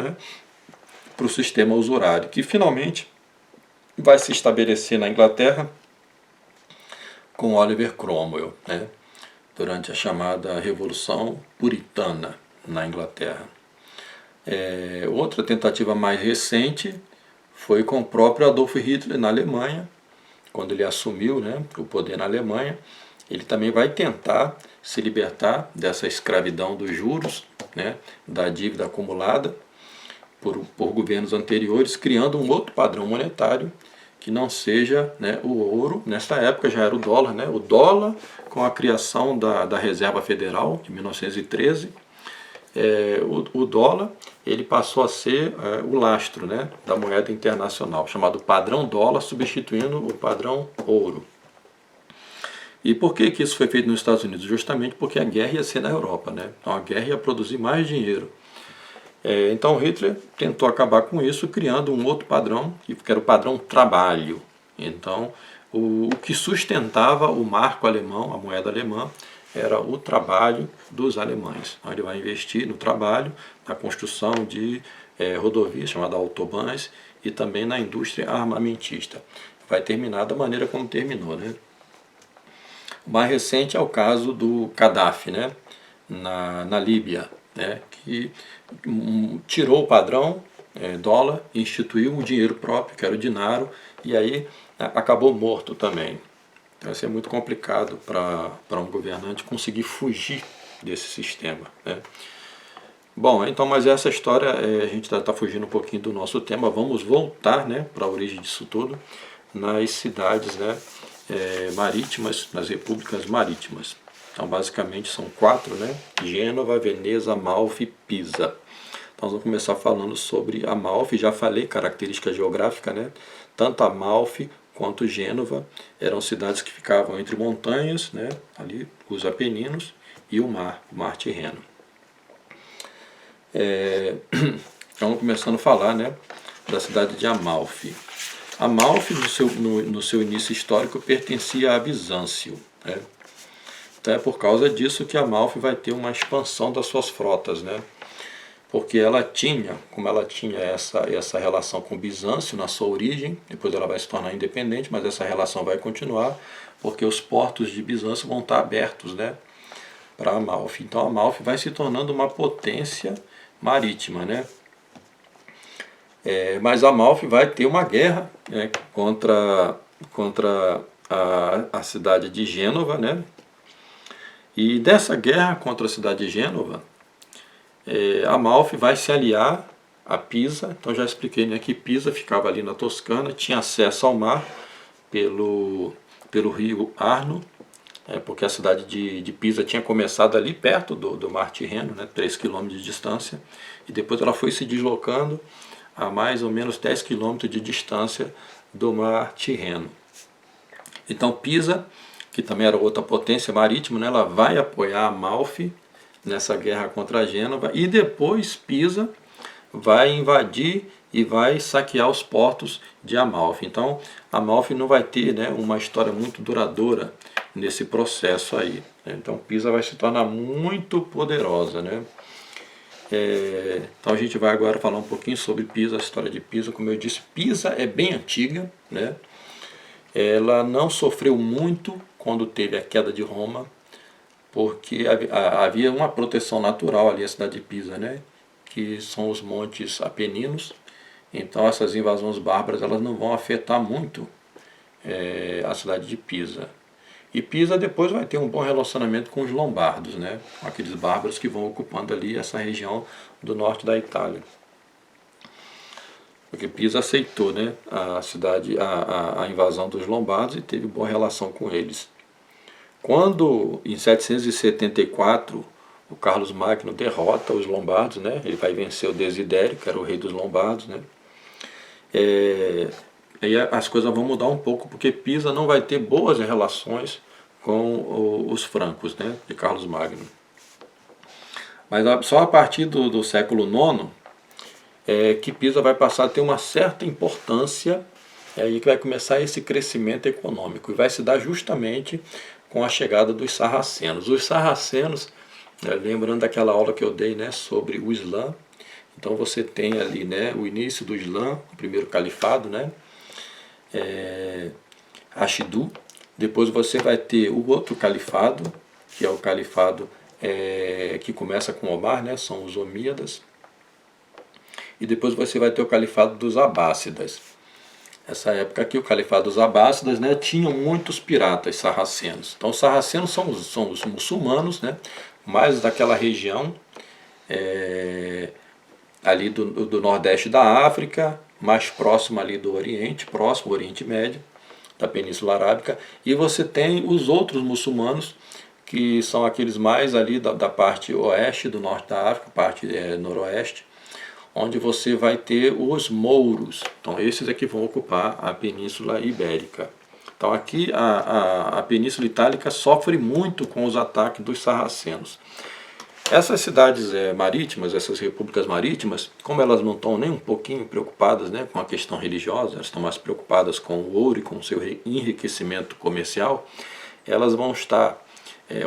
para o sistema usurário, que finalmente vai se estabelecer na Inglaterra com Oliver Cromwell, durante a chamada Revolução Puritana na Inglaterra. Outra tentativa mais recente foi com o próprio Adolf Hitler na Alemanha, quando ele assumiu o poder na Alemanha. Ele também vai tentar se libertar dessa escravidão dos juros, da dívida acumulada por governos anteriores, criando um outro padrão monetário que não seja o ouro. Nessa época já era o dólar com a criação da Reserva Federal de 1913, o dólar ele passou a ser o lastro da moeda internacional, chamado padrão dólar, substituindo o padrão ouro. E por que isso foi feito nos Estados Unidos? Justamente porque a guerra ia ser na Europa, Então a guerra ia produzir mais dinheiro. Então Hitler tentou acabar com isso, criando um outro padrão, que era o padrão trabalho. Então o que sustentava o marco alemão, a moeda alemã, era o trabalho dos alemães. Então ele vai investir no trabalho, na construção de rodovias chamadas autobahns e também na indústria armamentista. Vai terminar da maneira como terminou. O mais recente é o caso do Gaddafi, na Líbia, que tirou o padrão dólar e instituiu um dinheiro próprio, que era o dinaro, e aí acabou morto também. Então isso é muito complicado para um governante conseguir fugir desse sistema. Bom, então, mas essa história, a gente está fugindo um pouquinho do nosso tema, vamos voltar para a origem disso tudo. nas cidades, né, marítimas, nas repúblicas marítimas. Então basicamente são 4, né? Gênova, Veneza, Amalfi e Pisa. Então nós vamos começar falando sobre Amalfi. Já falei característica geográfica, né? Tanto Amalfi quanto Gênova eram cidades que ficavam entre montanhas, né? Ali os Apeninos e o mar Tirreno. Então começando a falar, né, da cidade de Amalfi. Amalfi no seu início histórico pertencia a Bizâncio, né? Então é por causa disso que Amalfi vai ter uma expansão das suas frotas, né? Porque como ela tinha essa relação com Bizâncio na sua origem, depois ela vai se tornar independente, mas essa relação vai continuar, porque os portos de Bizâncio vão estar abertos, né, para Amalfi. Então Amalfi vai se tornando uma potência marítima, né? Mas Amalfi vai ter uma guerra, né, contra a cidade de Gênova, né? E dessa guerra contra a cidade de Gênova, Amalfi vai se aliar a Pisa. Então já expliquei, né, que Pisa ficava ali na Toscana, tinha acesso ao mar pelo rio Arno, porque a cidade de Pisa tinha começado ali perto do mar Tirreno, né, 3 km de distância, e depois ela foi se deslocando a mais ou menos 10 km de distância do mar Tirreno. Então Pisa, que também era outra potência marítima, né, ela vai apoiar Amalfi nessa guerra contra a Gênova, e depois Pisa vai invadir e vai saquear os portos de Amalfi. Então Amalfi não vai ter, né, uma história muito duradoura nesse processo aí. Então Pisa vai se tornar muito poderosa, né? Então a gente vai agora falar um pouquinho sobre Pisa, a história de Pisa. Como eu disse, Pisa é bem antiga, né? Ela não sofreu muito quando teve a queda de Roma, porque havia uma proteção natural ali, a cidade de Pisa, né? Que são os montes Apeninos. Então essas invasões bárbaras elas não vão afetar muito a cidade de Pisa. E Pisa depois vai ter um bom relacionamento com os lombardos, né? Aqueles bárbaros que vão ocupando ali essa região do norte da Itália. Porque Pisa aceitou, né, a invasão dos lombardos e teve boa relação com eles. Quando em 774 o Carlos Magno derrota os lombardos, né, ele vai vencer o Desidério, que era o rei dos lombardos, né? Aí as coisas vão mudar um pouco, porque Pisa não vai ter boas relações com os francos, né, de Carlos Magno. Mas só a partir do século IX que Pisa vai passar a ter uma certa importância, aí que vai começar esse crescimento econômico, e vai se dar justamente com a chegada dos sarracenos. Os sarracenos, lembrando daquela aula que eu dei, né, sobre o Islã, então você tem ali, né, o início do Islã, o primeiro califado, né, Rashidu. Depois você vai ter o outro califado, que é o califado que começa com Omar, né, são os Omíadas. E depois você vai ter o califado dos Abássidas. Essa época aqui, o califado dos Abássidas, né, tinham muitos piratas sarracenos. Então os sarracenos são os muçulmanos, né, mais daquela região ali do nordeste da África, mais próximo ali do Oriente, próximo ao Oriente Médio, da Península Arábica. E você tem os outros muçulmanos, que são aqueles mais ali da parte oeste do norte da África, parte noroeste, onde você vai ter os mouros. Então esses é que vão ocupar a Península Ibérica. Então aqui a Península Itálica sofre muito com os ataques dos sarracenos. Essas cidades marítimas, essas repúblicas marítimas, como elas não estão nem um pouquinho preocupadas, né, com a questão religiosa, elas estão mais preocupadas com o ouro e com o seu enriquecimento comercial, elas vão estar,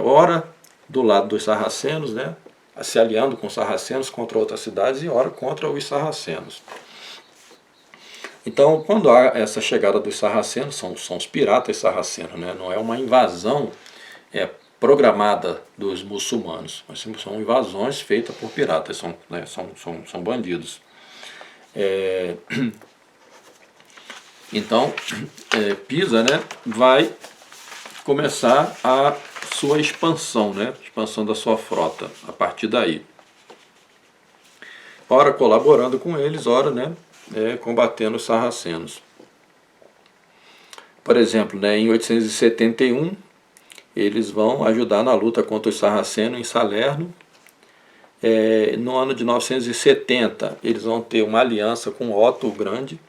ora do lado dos sarracenos, né, se aliando com os sarracenos contra outras cidades, e ora contra os sarracenos. Então, quando há essa chegada dos sarracenos, são os piratas sarracenos, né, não é uma invasão programada dos muçulmanos, mas são invasões feitas por piratas, são bandidos. Então, Pisa, né, vai começar a sua expansão, né, expansão da sua frota a partir daí. Ora colaborando com eles, ora, né, combatendo os sarracenos. Por exemplo, né, em 871, eles vão ajudar na luta contra os sarracenos em Salerno. No ano de 970, eles vão ter uma aliança com Otto o Grande.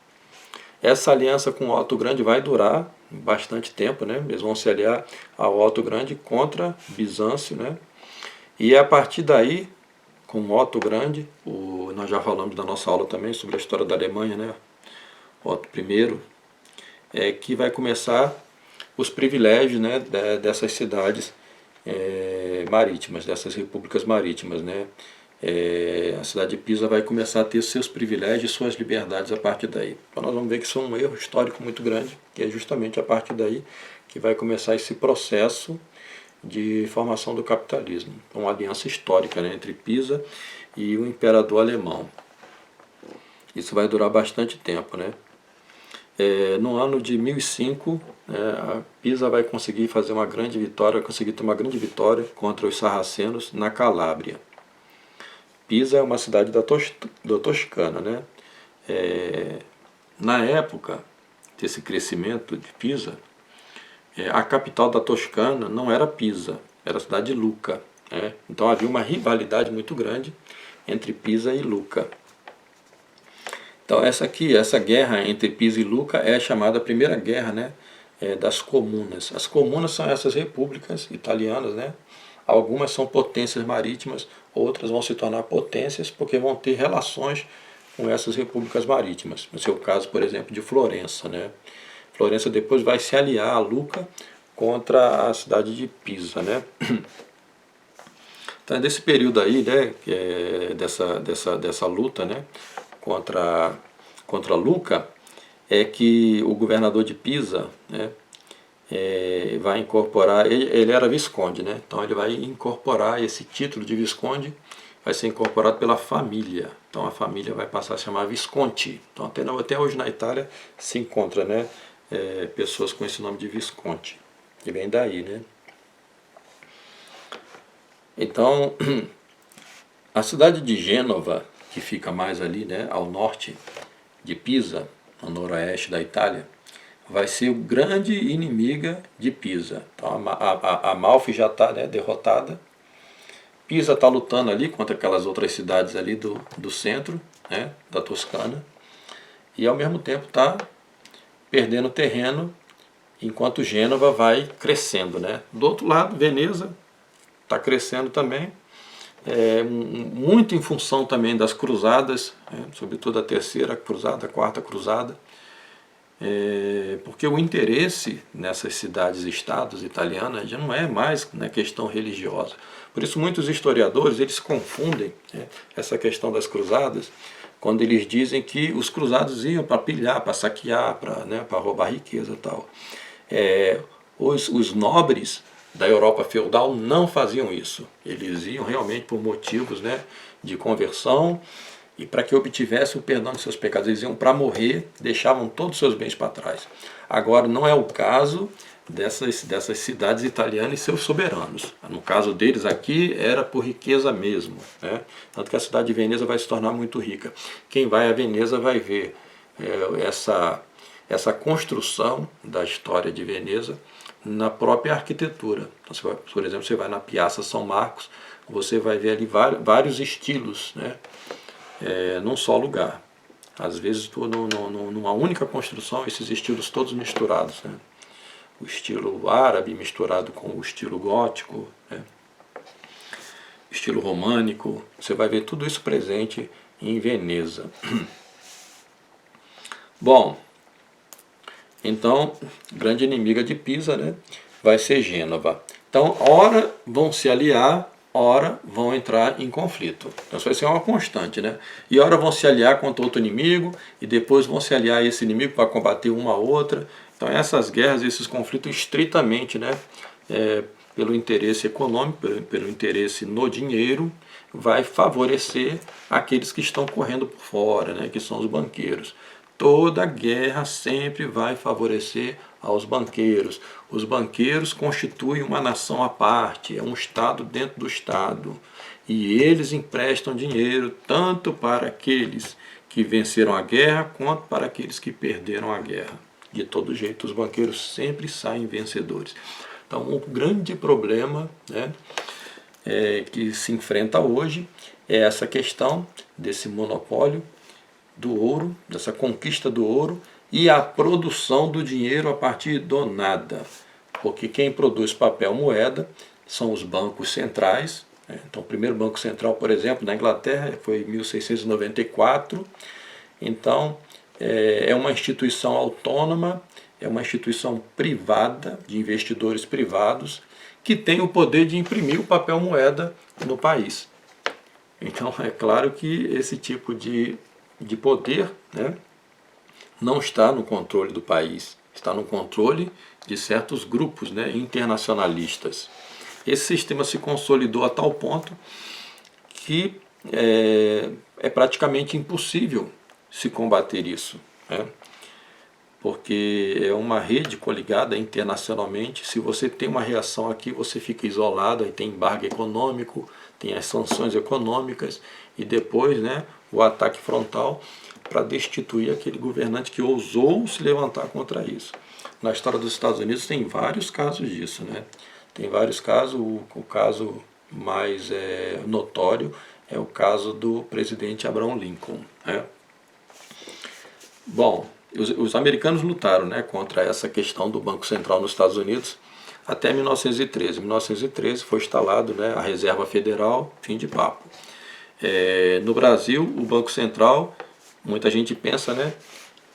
Essa aliança com Otto o Grande vai durar bastante tempo, né? Eles vão se aliar a Otto o Grande contra Bizâncio, né? E a partir daí, com Otto o Grande, nós já falamos da nossa aula também sobre a história da Alemanha, né? Otto I, que vai começar os privilégios, né, dessas cidades marítimas, dessas repúblicas marítimas, né? A cidade de Pisa vai começar a ter seus privilégios e suas liberdades a partir daí. Então nós vamos ver que isso é um erro histórico muito grande, que é justamente a partir daí que vai começar esse processo de formação do capitalismo. Uma aliança histórica, né, entre Pisa e o imperador alemão. Isso vai durar bastante tempo, né? No ano de 1005, a Pisa vai conseguir fazer uma grande vitória, vai conseguir ter uma grande vitória contra os sarracenos na Calábria. Pisa é uma cidade da Toscana, né? Na época desse crescimento de Pisa, a capital da Toscana não era Pisa, era a cidade de Lucca, né? Então havia uma rivalidade muito grande entre Pisa e Lucca. Então essa guerra entre Pisa e Lucca é chamada Primeira Guerra, né, das Comunas. As comunas são essas repúblicas italianas, né? Algumas são potências marítimas, outras vão se tornar potências porque vão ter relações com essas repúblicas marítimas. No seu caso, por exemplo, de Florença, né? Florença depois vai se aliar a Lucca contra a cidade de Pisa, né? Então, desse período aí, né, dessa luta, né, contra Lucca, é que o governador de Pisa, né, vai incorporar, ele era visconde, né, então ele vai incorporar esse título de visconde, vai ser incorporado pela família, então a família vai passar a se chamar Visconti. Então até hoje na Itália se encontra, né, pessoas com esse nome de Visconti, que vem daí, né. Então, a cidade de Gênova, que fica mais ali, né, ao norte de Pisa, no noroeste da Itália, vai ser o grande inimiga de Pisa. Então a Amalfi já está, né, derrotada. Pisa está lutando ali contra aquelas outras cidades ali do centro, né, da Toscana, e ao mesmo tempo está perdendo terreno, enquanto Gênova vai crescendo, né. Do outro lado, Veneza está crescendo também, muito em função também das cruzadas, sobretudo a terceira cruzada, a quarta cruzada, porque o interesse nessas cidades-estados italianas já não é mais na questão religiosa. Por isso muitos historiadores eles confundem, essa questão das cruzadas quando eles dizem que os cruzados iam para pilhar, para saquear, para roubar riqueza e tal. Os nobres da Europa feudal não faziam isso. Eles iam realmente por motivos, né, de conversão e para que obtivessem o perdão de seus pecados. Eles iam para morrer, deixavam todos os seus bens para trás. Agora não é o caso dessas cidades italianas e seus soberanos. No caso deles aqui era por riqueza mesmo, né? Tanto que a cidade de Veneza vai se tornar muito rica. Quem vai a Veneza vai ver essa construção da história de Veneza na própria arquitetura. Então, por exemplo, você vai na Piazza São Marcos, você vai ver ali vários estilos, né, num só lugar. Às vezes, numa única construção, esses estilos todos misturados, né? O estilo árabe misturado com o estilo gótico, né? O estilo românico. Você vai ver tudo isso presente em Veneza. Bom, então, grande inimiga de Pisa, né, vai ser Gênova. Então, ora vão se aliar, ora vão entrar em conflito. Então, isso vai ser uma constante, né? E ora vão se aliar contra outro inimigo, e depois vão se aliar a esse inimigo para combater uma a outra. Então, essas guerras, esses conflitos, estritamente, né, pelo interesse econômico, pelo interesse no dinheiro, vai favorecer aqueles que estão correndo por fora, né, que são os banqueiros. Toda guerra sempre vai favorecer aos banqueiros. Os banqueiros constituem uma nação à parte, é um Estado dentro do Estado. E eles emprestam dinheiro tanto para aqueles que venceram a guerra, quanto para aqueles que perderam a guerra. de todo jeito os banqueiros sempre saem vencedores. Então o grande problema, né, que se enfrenta hoje é essa questão desse monopólio do ouro, dessa conquista do ouro e a produção do dinheiro a partir do nada. Porque quem produz papel moeda são os bancos centrais. Então o primeiro banco central, por exemplo, na Inglaterra foi em 1694. Então é uma instituição autônoma, é uma instituição privada, de investidores privados, que tem o poder de imprimir o papel moeda no país. Então é claro que esse tipo de poder, né, não está no controle do país, está no controle de certos grupos, né, internacionalistas. Esse sistema se consolidou a tal ponto que é praticamente impossível se combater isso, né? Porque é uma rede coligada internacionalmente. Se você tem uma reação aqui, você fica isolado, aí tem embargo econômico, tem as sanções econômicas e depois, né, o ataque frontal para destituir aquele governante que ousou se levantar contra isso. Na história dos Estados Unidos tem vários casos disso, né? Tem vários casos, o caso mais notório é o caso do presidente Abraham Lincoln, né? Bom, os americanos lutaram, né, contra essa questão do Banco Central nos Estados Unidos até 1913. Em 1913 foi instalado, né, a Reserva Federal, fim de papo. No Brasil, o Banco Central, muita gente pensa, né,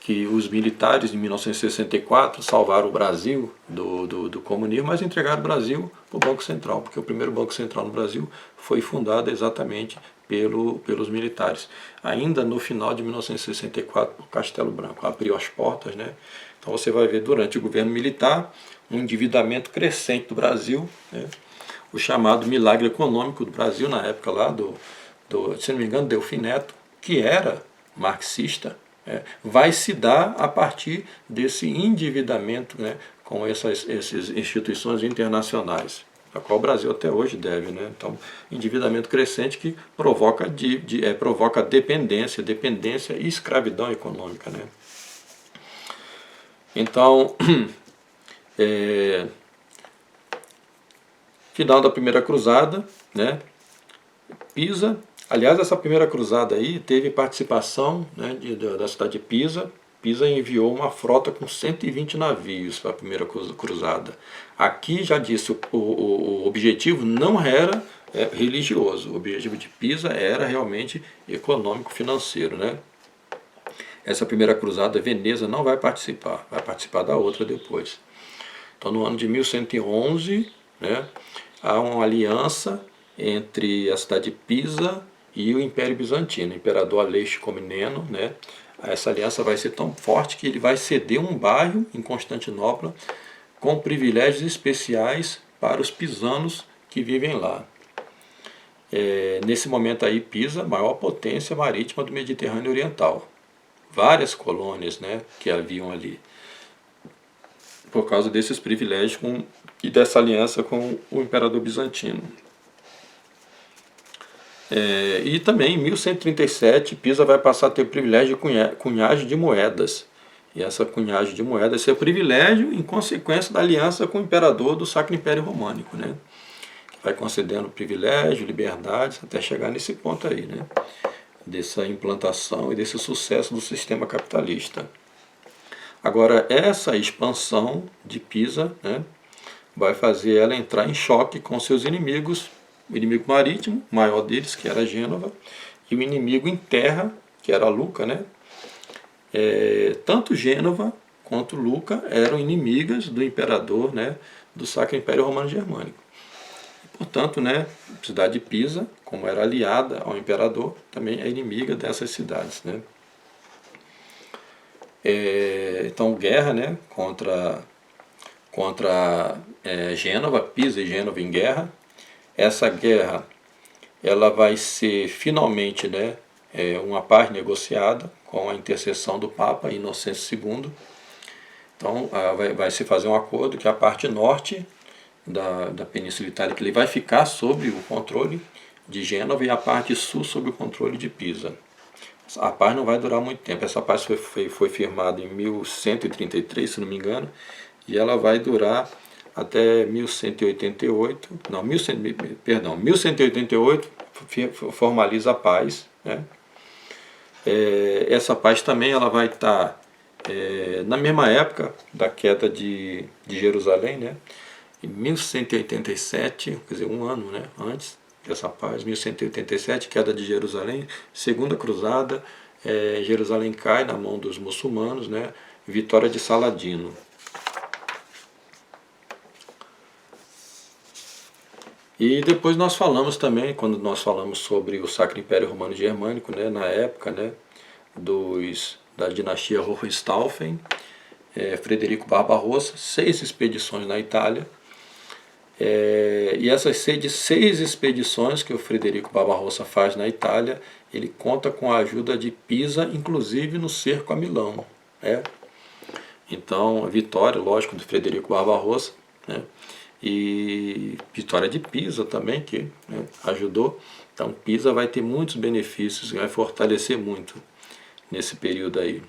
que os militares de 1964 salvaram o Brasil do comunismo, mas entregaram o Brasil para o Banco Central, porque o primeiro Banco Central no Brasil foi fundado exatamente pelos militares. Ainda no final de 1964, por Castelo Branco, abriu as portas, né? Então você vai ver durante o governo militar um endividamento crescente do Brasil, né? O chamado milagre econômico do Brasil, na época lá se não me engano, Delfim Neto, que era marxista, vai se dar a partir desse endividamento, né, com essas instituições internacionais, a qual o Brasil até hoje deve, né? Então, endividamento crescente que provoca dependência e escravidão econômica, né? Então, final da Primeira Cruzada, né? Pisa. Aliás, essa primeira cruzada aí teve participação, né, da cidade de Pisa. Pisa enviou uma frota com 120 navios para a primeira cruzada. Aqui já disse, o objetivo não era religioso, o objetivo de Pisa era realmente econômico, financeiro, né? Essa primeira cruzada, Veneza não vai participar da outra depois. Então no ano de 1111, né, há uma aliança entre a cidade de Pisa e o Império Bizantino, o imperador Aleixo Comneno, né? Essa aliança vai ser tão forte que ele vai ceder um bairro em Constantinopla com privilégios especiais para os pisanos que vivem lá. Nesse momento aí, Pisa, maior potência marítima do Mediterrâneo Oriental. Várias colônias, né, que haviam ali, por causa desses privilégios e dessa aliança com o imperador bizantino. E também em 1137 Pisa vai passar a ter o privilégio de cunhagem de moedas. E essa cunhagem de moedas é privilégio em consequência da aliança com o imperador do Sacro Império Românico, né? Que vai concedendo privilégio, liberdades, até chegar nesse ponto aí, né? Dessa implantação e desse sucesso do sistema capitalista. Agora, essa expansão de Pisa, né, vai fazer ela entrar em choque com seus inimigos, o inimigo marítimo, o maior deles, que era Gênova, e o inimigo em terra, que era Luca, né? Tanto Gênova quanto Luca eram inimigas do imperador, né, do Sacro Império Romano Germânico. E, portanto, né, a cidade de Pisa, como era aliada ao imperador, também é inimiga dessas cidades, né? Então, guerra, né, contra Gênova, Pisa e Gênova em guerra. Essa guerra ela vai ser finalmente, né, uma paz negociada com a intercessão do Papa Inocêncio II. Então vai se fazer um acordo que a parte norte da Península Itálica ele vai ficar sob o controle de Gênova e a parte sul sob o controle de Pisa. A paz não vai durar muito tempo. Essa paz foi firmada em 1133, se não me engano, e ela vai durar até 1188, não, 1188 formaliza a paz, né? Essa paz também ela vai estar na mesma época da queda de Jerusalém, né? Em 1187, quer dizer, um ano, né, antes dessa paz, 1187, queda de Jerusalém, segunda cruzada, Jerusalém cai na mão dos muçulmanos, né? Vitória de Saladino. E depois nós falamos também, quando nós falamos sobre o Sacro Império Romano Germânico, né, na época, né, da dinastia Hohenstaufen, Frederico Barbarossa, 6 expedições na Itália. E essas 6 expedições que o Frederico Barbarossa faz na Itália, ele conta com a ajuda de Pisa, inclusive no cerco a Milão. Então, a vitória, lógico, do Frederico Barbarossa, né? E vitória de Pisa também, que, né, ajudou. Então Pisa vai ter muitos benefícios, vai fortalecer muito nesse período aí.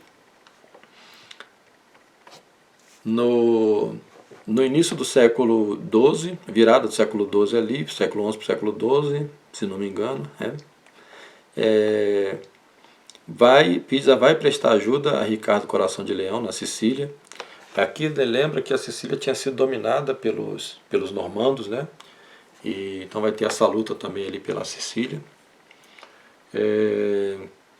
No início do século XII, virada do século XII ali, século XI para o século XII, se não me engano, Pisa vai prestar ajuda a Ricardo Coração de Leão na Sicília. Aqui lembra que a Sicília tinha sido dominada pelos normandos, né? E então vai ter essa luta também ali pela Sicília.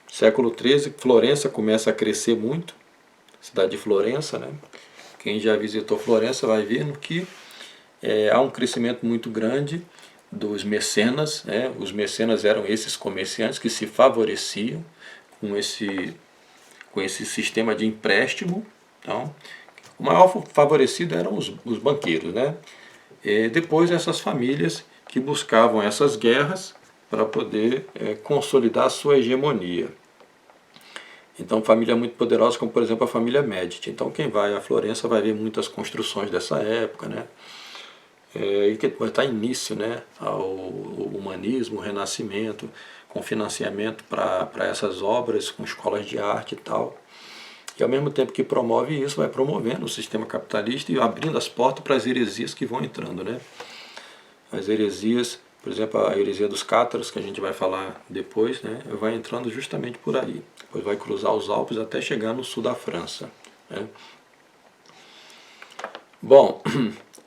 Século XIII, Florença começa a crescer muito, cidade de Florença, né? Quem já visitou Florença vai ver que há um crescimento muito grande dos mecenas, né? Os mecenas eram esses comerciantes que se favoreciam com esse sistema de empréstimo. Então, o maior favorecido eram os banqueiros, né? Depois essas famílias que buscavam essas guerras para poder consolidar a sua hegemonia. Então família muito poderosa, como por exemplo a família Médici. Então quem vai a Florença vai ver muitas construções dessa época, né? E que vai estar início, né, ao humanismo, o renascimento, com financiamento para essas obras, com escolas de arte e tal. E ao mesmo tempo que promove isso, vai promovendo o sistema capitalista e abrindo as portas para as heresias que vão entrando, né? As heresias, por exemplo, a heresia dos cátaros, que a gente vai falar depois, né, vai entrando justamente por aí. Depois vai cruzar os Alpes até chegar no sul da França, né? Bom,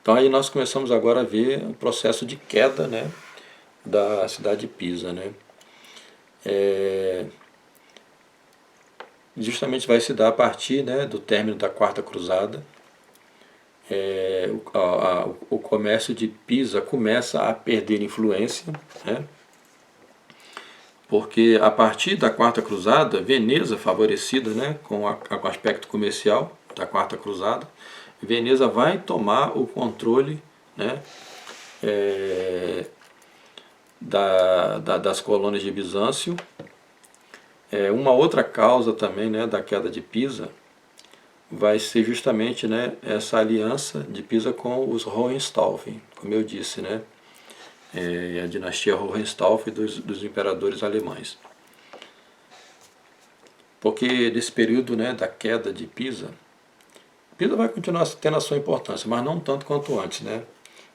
então aí nós começamos agora a ver o processo de queda, né, da cidade de Pisa, né? Justamente vai se dar a partir, né, do término da Quarta Cruzada. O comércio de Pisa começa a perder influência, né? Porque a partir da Quarta Cruzada, Veneza, favorecida, né, com o aspecto comercial da Quarta Cruzada, Veneza vai tomar o controle, né, das colônias de Bizâncio. Uma outra causa também, né, da queda de Pisa vai ser justamente, né, essa aliança de Pisa com os Hohenstaufen, como eu disse, né, a dinastia Hohenstaufen dos imperadores alemães. Porque nesse período, né, da queda de Pisa, Pisa vai continuar tendo a sua importância, mas não tanto quanto antes, né?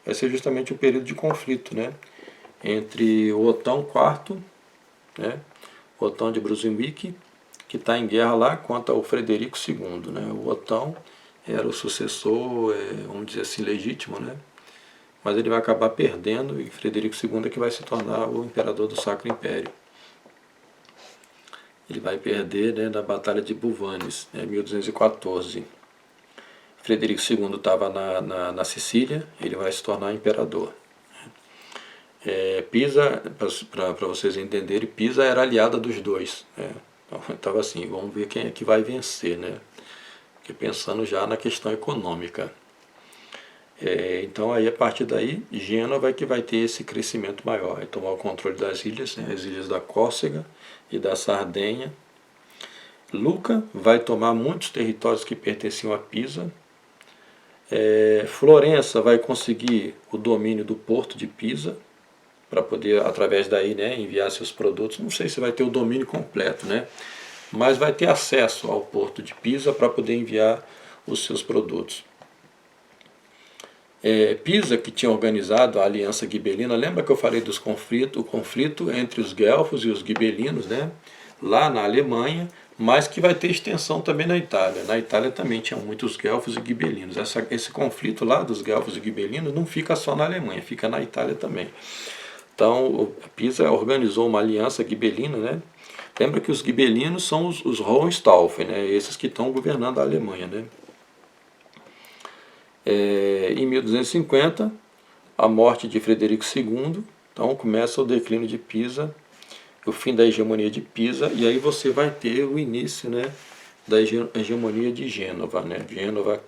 Vai ser justamente o período de conflito, né, entre o Otão IV, né, o Otão de Brunswick, que está em guerra lá contra o Frederico II, né? O Otão era o sucessor, vamos dizer assim, legítimo, né? Mas ele vai acabar perdendo e Frederico II é que vai se tornar o imperador do Sacro Império. Ele vai perder, né, na Batalha de Bulvanes, 1214. Frederico II estava na Sicília, ele vai se tornar imperador. Pisa, para vocês entenderem, Pisa era aliada dos dois, né? Então estava assim, vamos ver quem é que vai vencer, né? Porque pensando já na questão econômica. Então aí a partir daí, Gênova que vai ter esse crescimento maior, vai tomar o controle das ilhas, né? As ilhas da Córcega e da Sardenha. Lucca vai tomar muitos territórios que pertenciam a Pisa. Florença vai conseguir o domínio do porto de Pisa, para poder, através daí, né, enviar seus produtos. Não sei se vai ter o domínio completo, né, mas vai ter acesso ao porto de Pisa para poder enviar os seus produtos. Pisa, que tinha organizado a Aliança Ghibelina, lembra que eu falei dos conflitos, o conflito entre os guelfos e os ghibelinos, né, lá na Alemanha, mas que vai ter extensão também na Itália. Na Itália também tinha muitos guelfos e ghibelinos. Esse conflito lá dos guelfos e ghibelinos não fica só na Alemanha, fica na Itália também. Então, Pisa organizou uma aliança ghibelina, né? Lembra que os ghibelinos são os Hohenstaufen, né? Esses que estão governando a Alemanha, né? Em 1250, a morte de Frederico II, então começa o declínio de Pisa, o fim da hegemonia de Pisa, e aí você vai ter o início, né, da hegemonia de Gênova, né? Gênova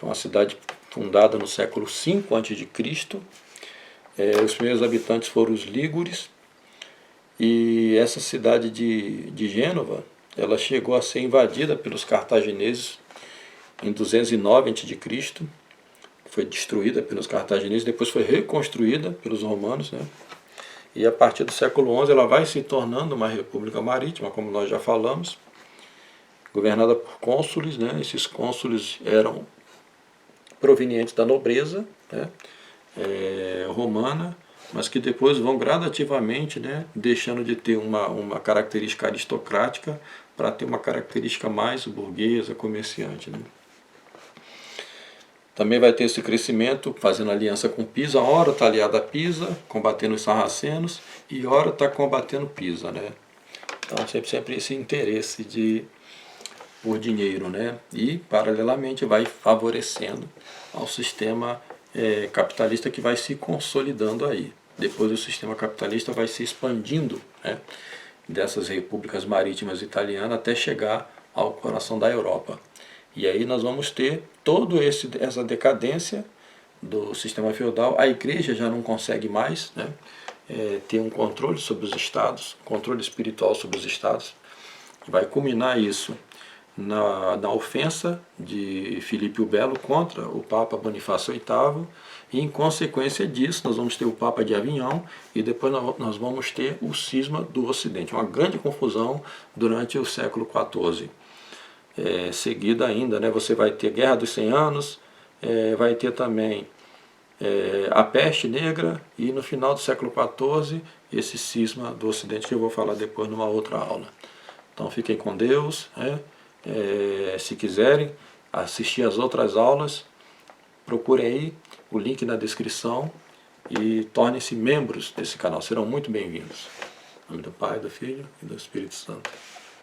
é uma cidade fundada no século V a.C., os primeiros habitantes foram os lígures, e essa cidade de Gênova, ela chegou a ser invadida pelos cartagineses em 209 a.C., foi destruída pelos cartagineses, depois foi reconstruída pelos romanos, né? E a partir do século XI ela vai se tornando uma república marítima, como nós já falamos, governada por cônsules, né? Esses cônsules eram provenientes da nobreza, né, romana, mas que depois vão gradativamente, né, deixando de ter uma característica aristocrática para ter uma característica mais burguesa, comerciante, né. Também vai ter esse crescimento, fazendo aliança com Pisa. Ora está aliada a Pisa, combatendo os sarracenos, e ora está combatendo Pisa, né. Então sempre esse interesse por dinheiro, né. E paralelamente vai favorecendo ao sistema capitalista que vai se consolidando aí. Depois o sistema capitalista vai se expandindo, né, dessas repúblicas marítimas italianas até chegar ao coração da Europa. E aí nós vamos ter toda essa decadência do sistema feudal. A igreja já não consegue mais, né, ter um controle sobre os estados, controle espiritual sobre os estados. Vai culminar isso na ofensa de Filipe o Belo contra o Papa Bonifácio VIII, e em consequência disso nós vamos ter o Papa de Avignon, e depois nós vamos ter o cisma do Ocidente, uma grande confusão durante o século XIV. Seguida ainda, né, você vai ter Guerra dos 100 Anos, vai ter também a peste negra, e no final do século XIV esse cisma do Ocidente, que eu vou falar depois numa outra aula. Então fiquem com Deus, né? Se quiserem assistir às outras aulas, procurem aí o link na descrição e tornem-se membros desse canal, serão muito bem-vindos. Em nome do Pai, do Filho e do Espírito Santo.